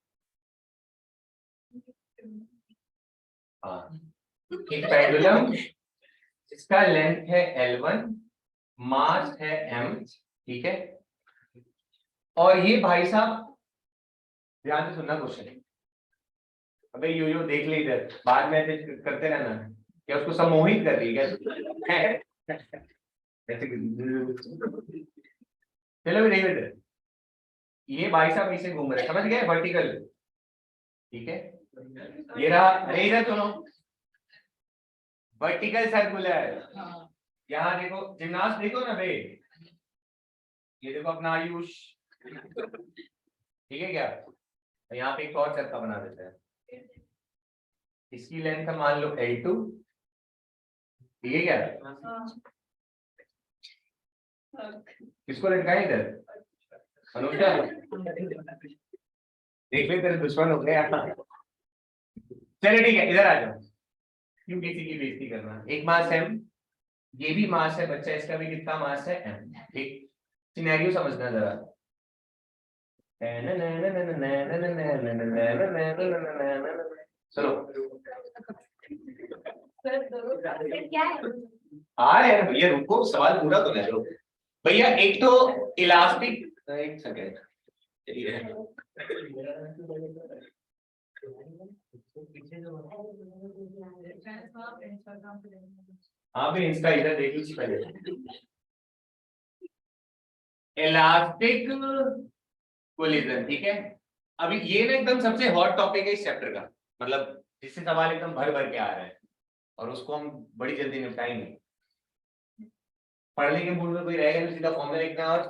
Speaker 1: हाँ, एक पेंडुलम इसका लेंथ है L1, मास है m, ठीक है। और ये भाई साहब ध्यान से सुनना क्वेश्चन। अबे यो देख ले इधर, बाद में ऐसे करते रहना, क्या उसको सम्मोहित कर रही है क्या? ऐसे चलो भी नहीं बेटे, ये भाई साहब ऐसे घूम रहे, समझ गए, वर्टिकल, ठीक है। ये रहा, अरे इधर सुनो, वर्टिकल सर्कुलर। यहाँ देखो जिम्नास्ट देखो ना बे, ये देखो अपना आयुष, ठीक है क्या। यहाँ पे एक और चक्का बना देते हैं, इसकी लेंथ है मान लो L2, ठीक है क्या। किसको लटकाए इधर, अनुष्का, देख ले तेरे दुश्मन हो गए। चलो ठीक है, इधर आ जाओ, क्यों किसी की बेइज्जती करना। एक मास m, ये भी मास है बच्चा, इसका भी कितना मास है m, ठीक। सिनेरियो समझना जरा। सुनो,
Speaker 3: क्या है?
Speaker 1: आ रहे हैं भैया, रुको सवाल पूरा तो ले लो भैया। एक तो इलास्टिक, एक सेकेंड, हाँ भी इंस्टा इधर देख लीजिए पहले। इलास्टिक कोलिजन, ठीक है। अभी ये ना एकदम सबसे हॉट टॉपिक है इस चैप्टर का, मतलब जिससे सवाल एकदम भर भर के आ रहे हैं और उसको हम बड़ी जल्दी निपटाएंगे। पढ़ने के मूड में कोई रहेगा नहीं, सीधा फॉर्मूला लिखना। और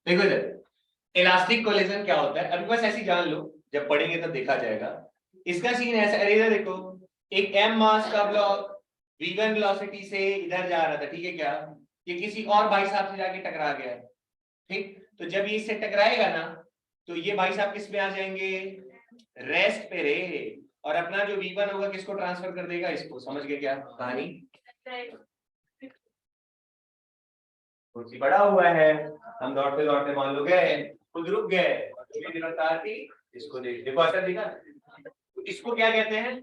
Speaker 1: देखो इधर इलास्टिक कोलिजन क्या होता है, अभी बस ऐसे जान लो, जब पढ़ेंगे तब देखा जाएगा। इसका सीन ऐसा, अरे इधर देखो, एक m मास का ब्लॉक v1 वेलोसिटी से इधर जा रहा था, ठीक है क्या। ये किसी और भाई साहब से जाके टकरा गया, ठीक। तो जब ये इससे टकराएगा ना, तो ये भाई साहब किस में आ जाएंगे, रेस्ट पे रे, और अपना जो v1 होगा किसको ट्रांसफर कर देगा, इसको। समझ गए क्या कहानी। कुर्सी बड़ा हुआ है, हम दौड़ते दौड़ते मान लो गए, खुद रुक गए, रफ्तार थी, इसको देखो असर दिखा। इसको क्या कहते हैं,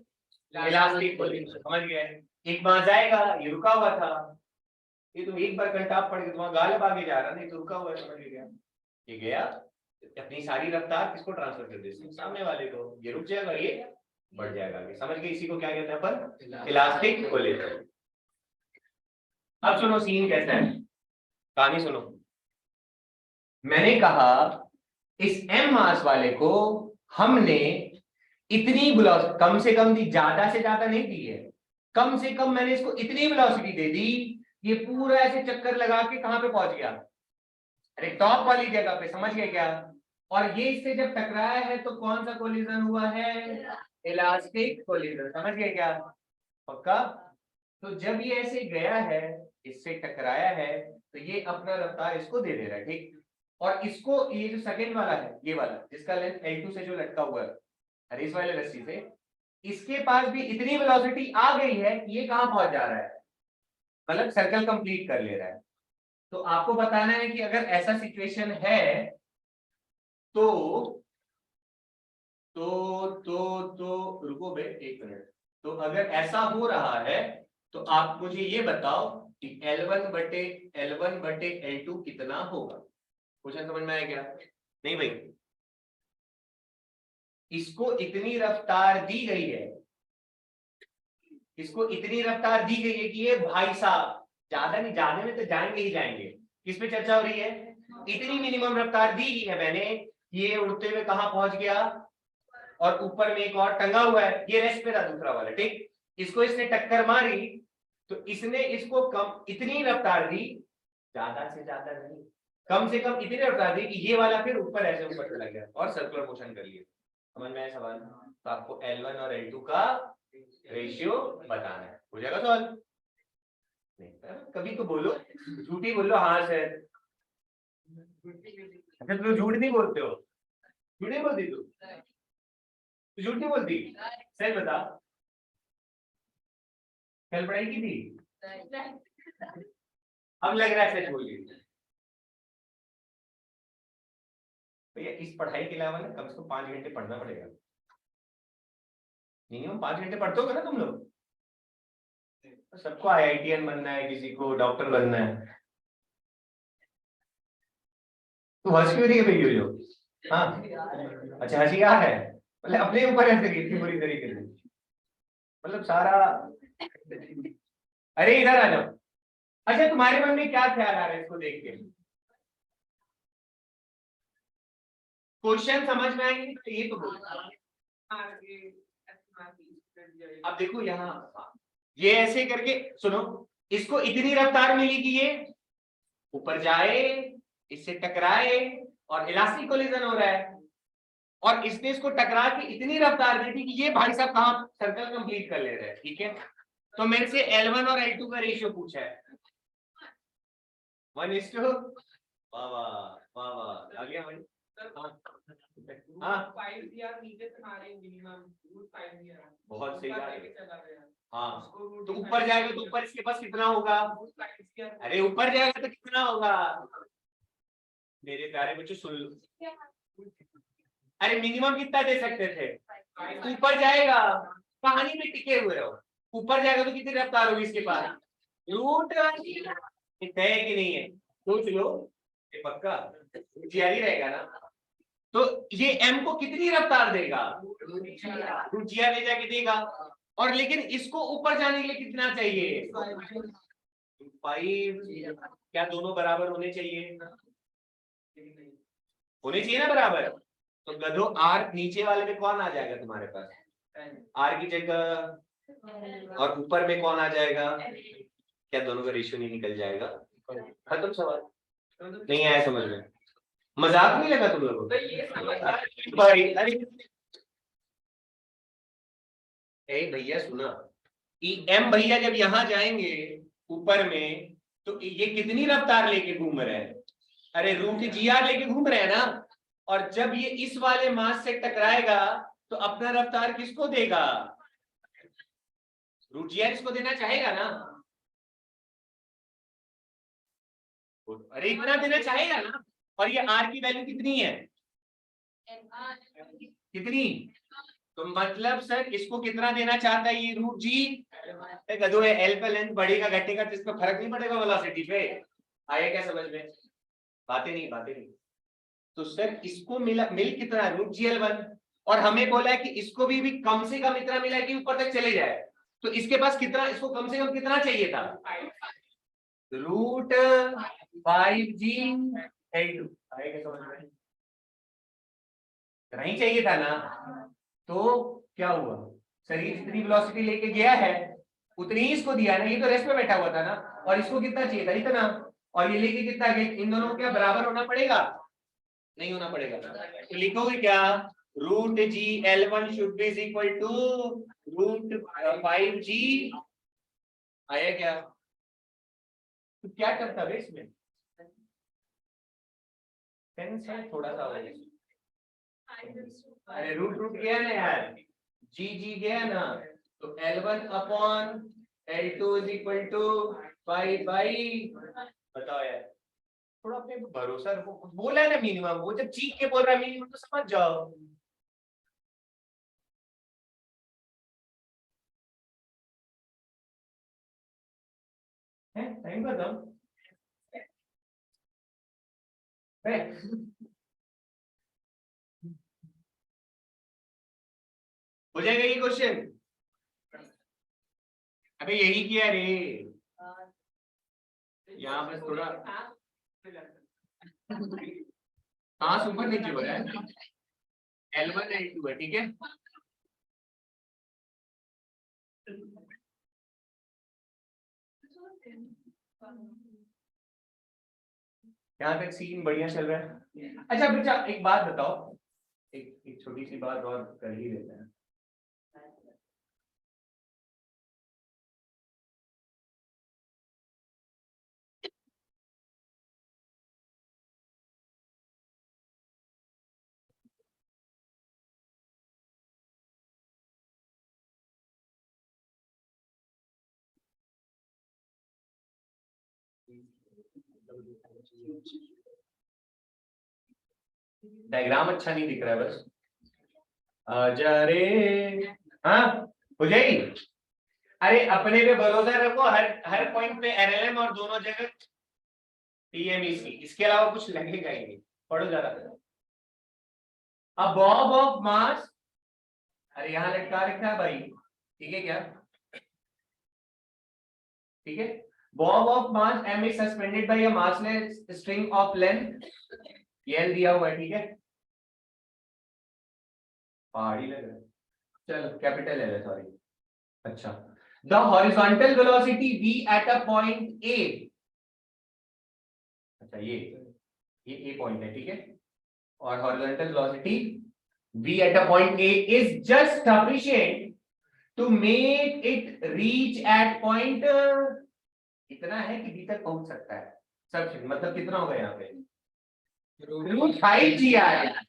Speaker 1: इलास्टिक कोलिजन, समझ गए। एक बार जाएगा, ये रुका हुआ था, ये तो एक बार कंटाप पड़ गया, तुम्हारा गालिब आगे जा रहा नहीं तो रुका हुआ है, समझ गया। ये गया, अपनी सारी रफ्तार किसको ट्रांसफर कर देती, सामने वाले को। ये रुक जाएगा, ये बढ़ जाएगा आगे, समझ गए। इसी को क्या कहते हैं अपन, इलास्टिक कोलिजन। अब सुनो सीन कैसा है, कहानी सुनो। मैंने कहा इस m मास वाले को हमने इतनी वेलोसिटी, कम से कम दी, ज्यादा से ज्यादा नहीं दी है, कम से कम मैंने इसको इतनी वेलोसिटी दे दी, ये पूरा ऐसे चक्कर लगा के कहां पे पहुंच गया, अरे टॉप वाली जगह पे, समझ गए क्या। और ये इससे जब टकराया है तो कौन सा कोलिजन हुआ है, इलास्टिक कोलिजन, समझ गए क्या, पक्का। तो जब ये ऐसे गया है, इससे टकराया है, तो ये अपना रफ्तार इसको दे दे रहा है, ठीक। और इसको, ये जो सेकंड वाला है, ये वाला जिसका लेंथ L2 से जो लटका हुआ है, अरे इस वाले रस्सी से, इसके पास भी इतनी वेलोसिटी आ गई है कि ये कहां पहुंच जा रहा है, मतलब सर्कल कंप्लीट कर ले रहा है। तो आपको बताना है कि अगर ऐसा सिचुएशन है तो रुको बे एक मिनट। तो अगर ऐसा हो रहा है तो आप मुझे ये बताओ कि L1 बटे L2 कितना होगा। क्वेश्चन समझ में आया क्या, नहीं भाई। इसको इतनी रफ्तार दी गई है, इसको इतनी रफ्तार दी गई है कि ये भाई साहब ज्यादा नहीं, जाने में तो जाएंगे ही जाएंगे, किस पे चर्चा हो रही है? इतनी मिनिमम रफ्तार दी ही है मैंने, ये उड़ते हुए कहां पहुंच गया और ऊपर में एक और टंगा हुआ है, ये रेस्ट पे था दूसरा वाला, ठीक। इसको इसने टक्कर मारी तो इसने इसको कम इतनी रफ्तार दी, ज्यादा से ज्यादा नहीं, कम से कम इतनी रफ्तार दी कि ये वाला फिर ऊपर ऐसे ऊपर चला गया और सर्कुलर मोशन कर लिया। समझ में आया सवाल? तो आपको L1 और L2 का रेशियो बताना है, हो जाएगा सवाल? नहीं, कभी तो बोलो, झूठी बोलो हाँ सर। अच्छा तुम झूठ नहीं बोलते हो? झूठ नहीं बोलती तू? झूठ नहीं बोलती? सही बता, कल पढ़ाई की थी? अब लग रहा है सच बोल रही है। भैया इस पढ़ाई के अलावा ना कम से कम 5 घंटे पढ़ना पड़ेगा, मिनिमम 5 घंटे पढ़ते हो ना तुम लोग? सबको IITian बनना है, किसी को डॉक्टर बनना है, तो हंस क्यों रही है भैया जो? हाँ अच्छा हंसी आ है, मतलब अपने ऊपर हंस रही थी बुरी तरीके से, मतलब सारा। अरे इधर आ जाओ। अच्छा तुम्हारे मन में क्या ख्याल आ रहा है इसको देख के? क्वेश्चन समझ में आएंगे तो ये तो बोलो। अब देखो यहाँ ये ऐसे करके सुनो, इसको इतनी रफ्तार मिली कि ये ऊपर जाए, इससे टकराए और इलास्टिक कोलिजन हो रहा है, और इसने इसको टकरा के इतनी रफ्तार दी थी कि ये भाई साहब कहां सर्कल कंप्लीट कर ले रहे हैं, ठीक है। तो मेरे से L1 और L2 का रेशियो पूछा है 1:, वाह वाह वाह वाह, आ गया भाई। हाँ बहुत सही बात है। हाँ तो ऊपर जाएगा तो ऊपर इसके पास कितना होगा? अरे ऊपर जाएगा तो कितना होगा? मेरे प्यारे बच्चों सुन लो, अरे मिनिमम कितना दे सकते थे? ऊपर जाएगा, कहानी में टिके हुए रहो, ऊपर जाएगा तो कितनी रफ्तार होगी इसके पास? रूट है कि नहीं है? सोच लो, ये पक्का जियारी रहेगा ना, तो ये M को कितनी रफ्तार देगा? रूट जिया ले जाके देगा, और लेकिन इसको ऊपर जाने के लिए कितना चाहिए? 5। क्या दोनों बराबर होने चाहिए? होने चाहिए ना बराबर। तो गधो R नीचे वाले में कौन आ जाएगा तुम्हारे पास? R की जगह, और ऊपर में कौन आ जाएगा? क्या दोनों का रेशियो नहीं निकल जाएगा? खत्म सवाल। नहीं आया समझ में? मजाक नहीं लगा तुम लोगों को? भाई अरे भैया सुना, M भैया जब यहाँ जाएंगे ऊपर में तो ये कितनी रफ्तार लेके घूम रहे हैं? अरे रूट GR लेके घूम रहे हैं ना, और जब ये इस वाले मास से टकराएगा तो अपना रफ्तार किसको देगा? रूट GR इसको देना चाहेगा ना? अरे इतना देना चाहेगा ना, और ये R की वैल्यू कितनी है? कितनी? तो मतलब सर इसको कितना देना चाहता है ये रूट G? गधो है, L पे लेंथ बढ़ेगा घटेगा तो इसमें फर्क नहीं पड़ेगा वेलोसिटी पे। आया क्या समझ में? बातें नहीं। तो सर इसको मिल कितना? रूट GL1, और हमें बोला है कि इसको भी कम से कम इतना मिला है कि ऊपर तक चले जाए, तो इसके पास कितना, इसको कम से कम कितना चाहिए था? Root 5G/2। नहीं चाहिए था ना, तो क्या हुआ? शरीर जितनी वेलोसिटी लेके गया है उतनी ही इसको दिया ना, ये तो रेस्ट में बैठा हुआ था ना, और इसको कितना चाहिए था? इतना, और ये लेके कितना गया? इन दोनों को क्या बराबर होना पड़ेगा? नहीं होना पड़ेगा, तो लिखोगे क्या? Root GL1 should be equal to root 5G। आया क्या? तो क्या करता है इसमें? टेंस है थोड़ा सा हो, अरे रूट गया ना यार, G गया ना, तो L1 upon L2 is equal to 5/, बताओ यार, थोड़ा अपने पे भरोसा रखो। बोला है ना मिनिमम, वो जब चीख के बोल रहा है मिनिमम तो समझ जाओ। है टाइम बताओ। हो जाएगा ये क्वेश्चन? अबे यही किया रे, यहाँ बस थोड़ा हाँ सुपर नीचे हो रहा है, L1 L2 है, ठीक है। यहाँ तक सीन बढ़िया चल रहा है। अच्छा बच्चा एक बात बताओ, एक छोटी सी बात और कर ही लेते हैं। डायग्राम अच्छा नहीं दिख रहा है बस। आजा रे, हाँ हो जाएगी। अरे अपने पे भरोसा रखो, हर पॉइंट पे एनएलएम और दोनों जगह टीएमईसी, इसके अलावा कुछ लगेगा ही नहीं। पढ़ो जरा। अब बॉब ऑफ मास, अरे यहाँ लटका रखा है भाई, ठीक है क्या? ठीक है, Bob of mass m is suspended bye a massless string of length, ये L दिया हुआ है, ठीक है। पहाड़ी लग रहा है, चलो कैपिटल L है, सॉरी। अच्छा, the horizontal velocity v at a point A, अच्छा ये A पॉइंट है, ठीक है। और horizontal velocity v at a point A is just sufficient to make it reach at point, इतना है कि बी तक पहुंच सकता है। सब मतलब कितना होगा यहाँ पे, रूट 5 जी आया।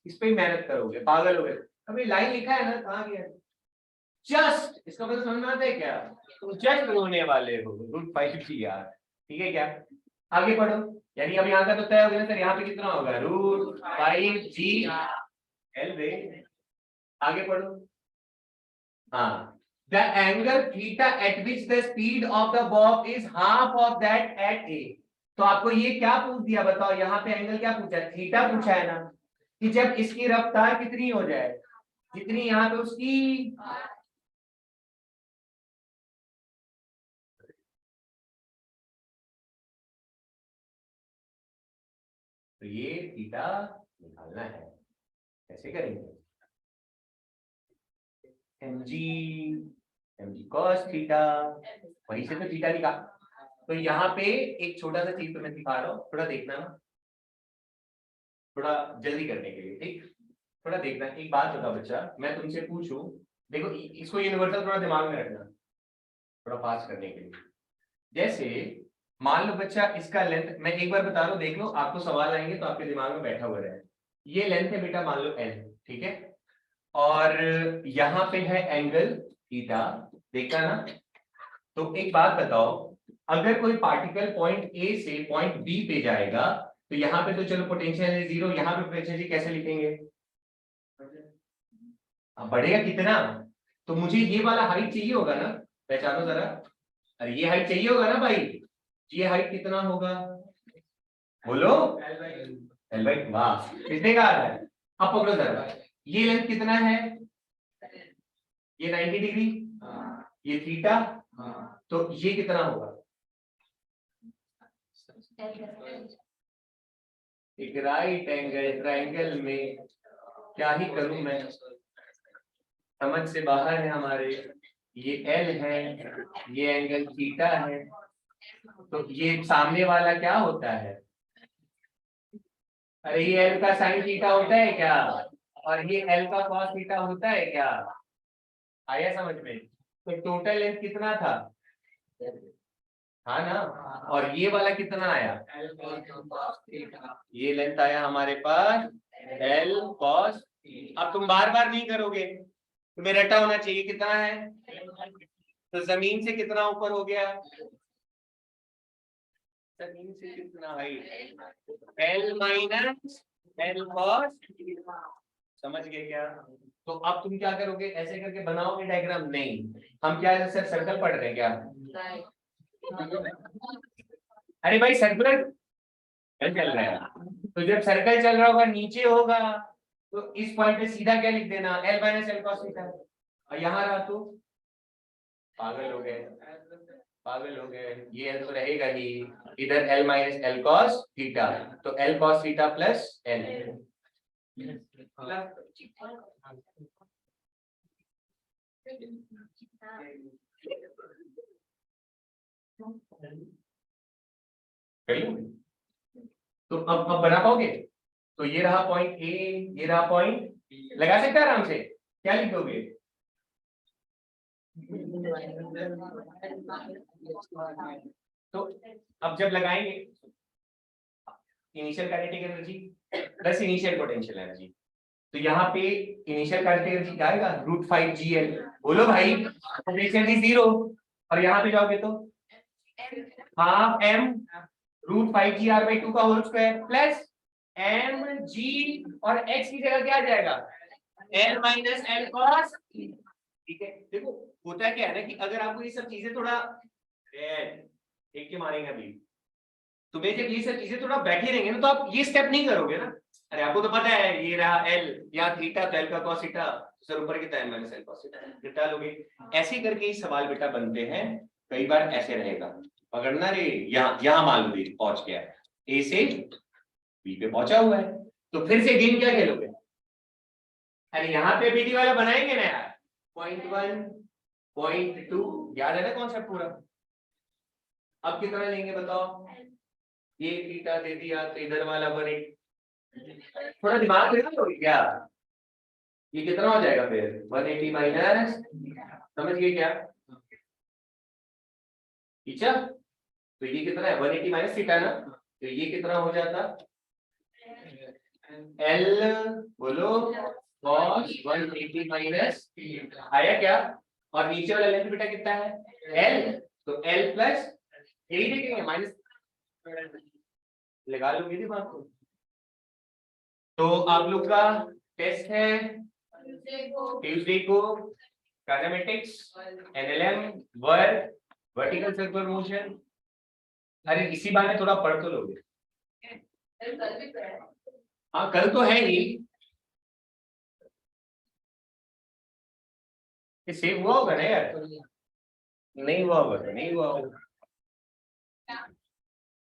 Speaker 1: इस पे मेहनत करोगे, पागल हो गए। अभी लाइन लिखा है ना, कहाँ गया? जस्ट, इसका मतलब समझ में आता है क्या? तुम जस्ट रोने वाले हो, रूट 5 जी यार, ठीक है क्या? आगे पढ़ो, यानी अब यहाँ का तो तय हो गया सर, यहाँ पे कितना होगा? रूट 5 जी एल वे। आगे पढ़ो, हाँ, the angle theta at which the speed of the bob is half of that at A। तो आपको ये क्या पूछ दिया बताओ, यहाँ पे एंगल क्या पूछा है? थीटा पूछा है ना, कि जब इसकी रफ्तार कितनी हो जाए, जितनी यहाँ पे उसकी, तो ये थीटा निकालना है। कैसे करेंगे? mg cos थीटा, वहीं से तो थीटा निकाल। तो यहाँ पे एक छोटा सा चीज तो मैं दिखा रहा हूँ, थोड़ा देखना ना, थोड़ा जल्दी करने के लिए, ठीक? थोड़ा देखना। एक बात बताओ बच्चा, मैं तुमसे पूछूं, देखो इसको यूनिवर्सल थोड़ा दिमाग में रखना, थोड़ा पास करने के लिए। जैसे मान लो बच्चा इसका लेंथ, मैं एक बार बता रहा हूं, देख लो, आपको सवाल आएंगे तो आपके दिमाग में बैठा हुआ रहे। ये लेंथ है बेटा, मान लो n, ठीक है, और यहाँ पे है एंगल थीटा, देखा ना? तो एक बात बताओ, अगर कोई पार्टिकल पॉइंट ए से पॉइंट बी पे जाएगा, तो यहाँ पे तो चलो पोटेंशियल है 0, यहाँ पे पोटेंशियल कैसे लिखेंगे? बढ़ेगा कितना? तो मुझे ये वाला हाइट चाहिए होगा ना, पहचानो जरा। अरे ये हाइट चाहिए होगा ना भाई, ये हाइट कितना होगा बोलो? L बाई, वाह, कितने का आ रहा है? अब पकड़ो जरा, ये लेंथ कितना है? ये 90 डिग्री, ये थीटा, तो ये कितना होगा? एक राइट एंगल ट्रायंगल में क्या ही करूं मैं, समझ से बाहर है हमारे। ये L है, ये एंगल थीटा है, तो ये सामने वाला क्या होता है? अरे ये L का साइन थीटा होता है क्या? और ये L का कॉस थीटा होता है क्या? आया समझ में? तो टोटल लेंथ कितना था? हाँ ना? और ये वाला कितना आया? ये लेंथ आया हमारे पास L cos। अब तुम बार बार नहीं करोगे, तुम्हें रटा होना चाहिए कितना है। तो जमीन से कितना ऊपर हो गया? जमीन से कितना height? L minus L cos, समझ गए क्या? तो अब तुम क्या करोगे, ऐसे करके बनाओगे डायग्राम? नहीं, हम क्या सर सर्कल पढ़ रहे हैं क्या? अरे भाई सर्कुलर चल रहा है, तो जब सर्कल चल रहा होगा नीचे होगा, तो इस पॉइंट पे सीधा क्या लिख देना? L minus L cos theta. और यहाँ रहा तो पागल हो गए, पागल हो गए, ये एल तो रहेगा ही, इधर L minus L cos theta, तो L cos theta plus L. तो अब बना पाओगे? तो ये रहा पॉइंट ए, ये रहा पॉइंट, लगा सकते हैं आराम से। क्या लिखोगे? तो अब जब लगाएंगे initial kinetic energy plus initial potential energy, तो यहाँ पे इनिशियल काइनेटिक एनर्जी क्या आएगा? √5GL। बोलो भाई, पोटेंशियल 0, और यहाँ पे जाओगे तो हाफ m √5GR/2 का होल स्क्वायर प्लस mg, और x की जगह क्या आ जाएगा? l minus L cos. ठीक है, देखो होता क्या है ना कि अगर आपको ये सब चीजें थोड़ा देख के मारेंगे अभी, तुम्हें जब ये सब चीजें थोड़ा बैठे रहेंगे ना, तो आप ये स्टेप नहीं करोगे ना। अरे आपको तो पता है ये रहा l, यहाँ थीटा, तो l का cos थीटा, सर ऊपर कितना है माइनस एल cos थीटा, घटा लोगे। ऐसे करके ही सवाल बेटा बनते हैं। कई बार ऐसे रहेगा, पकड़ना रे, यहाँ मान लो पहुंच गया, ए से बी पे पहुंचा हुआ है, तो फिर से गेम क्या खेलोगे? अरे यहाँ पे बीटी वाला बनाएंगे ना यार, 0.1 0.2, याद है ना कॉन्सेप्ट पूरा। अब कितना लेंगे बताओ? ये थीटा दे दिया तो इधर वाला 180, थोड़ा दिमाग लगा लो क्या, ये कितना हो जाएगा फिर? 180 माइनस, समझ गए क्या? ठीक है, तो ये कितना है? 180 माइनस थीटा ना, तो ये कितना हो जाता? एल, बोलो, cos 180 माइनस, आया क्या? और नीचे वाला लेंथ बेटा कितना है? एल, तो एल प्लस, यही देखेंगे माइनस, लगा लो मेरी बात को। तो आप लोग का टेस्ट है ट्यूसडे को, kinematics, NLM, work, vertical circular motion. अरे इसी बारे में थोड़ा पढ़ तो लोगे। हाँ कल तो है ही, ये सेव हुआ होगा ना यार? नहीं हुआ होगा तो नहीं हुआ होगा।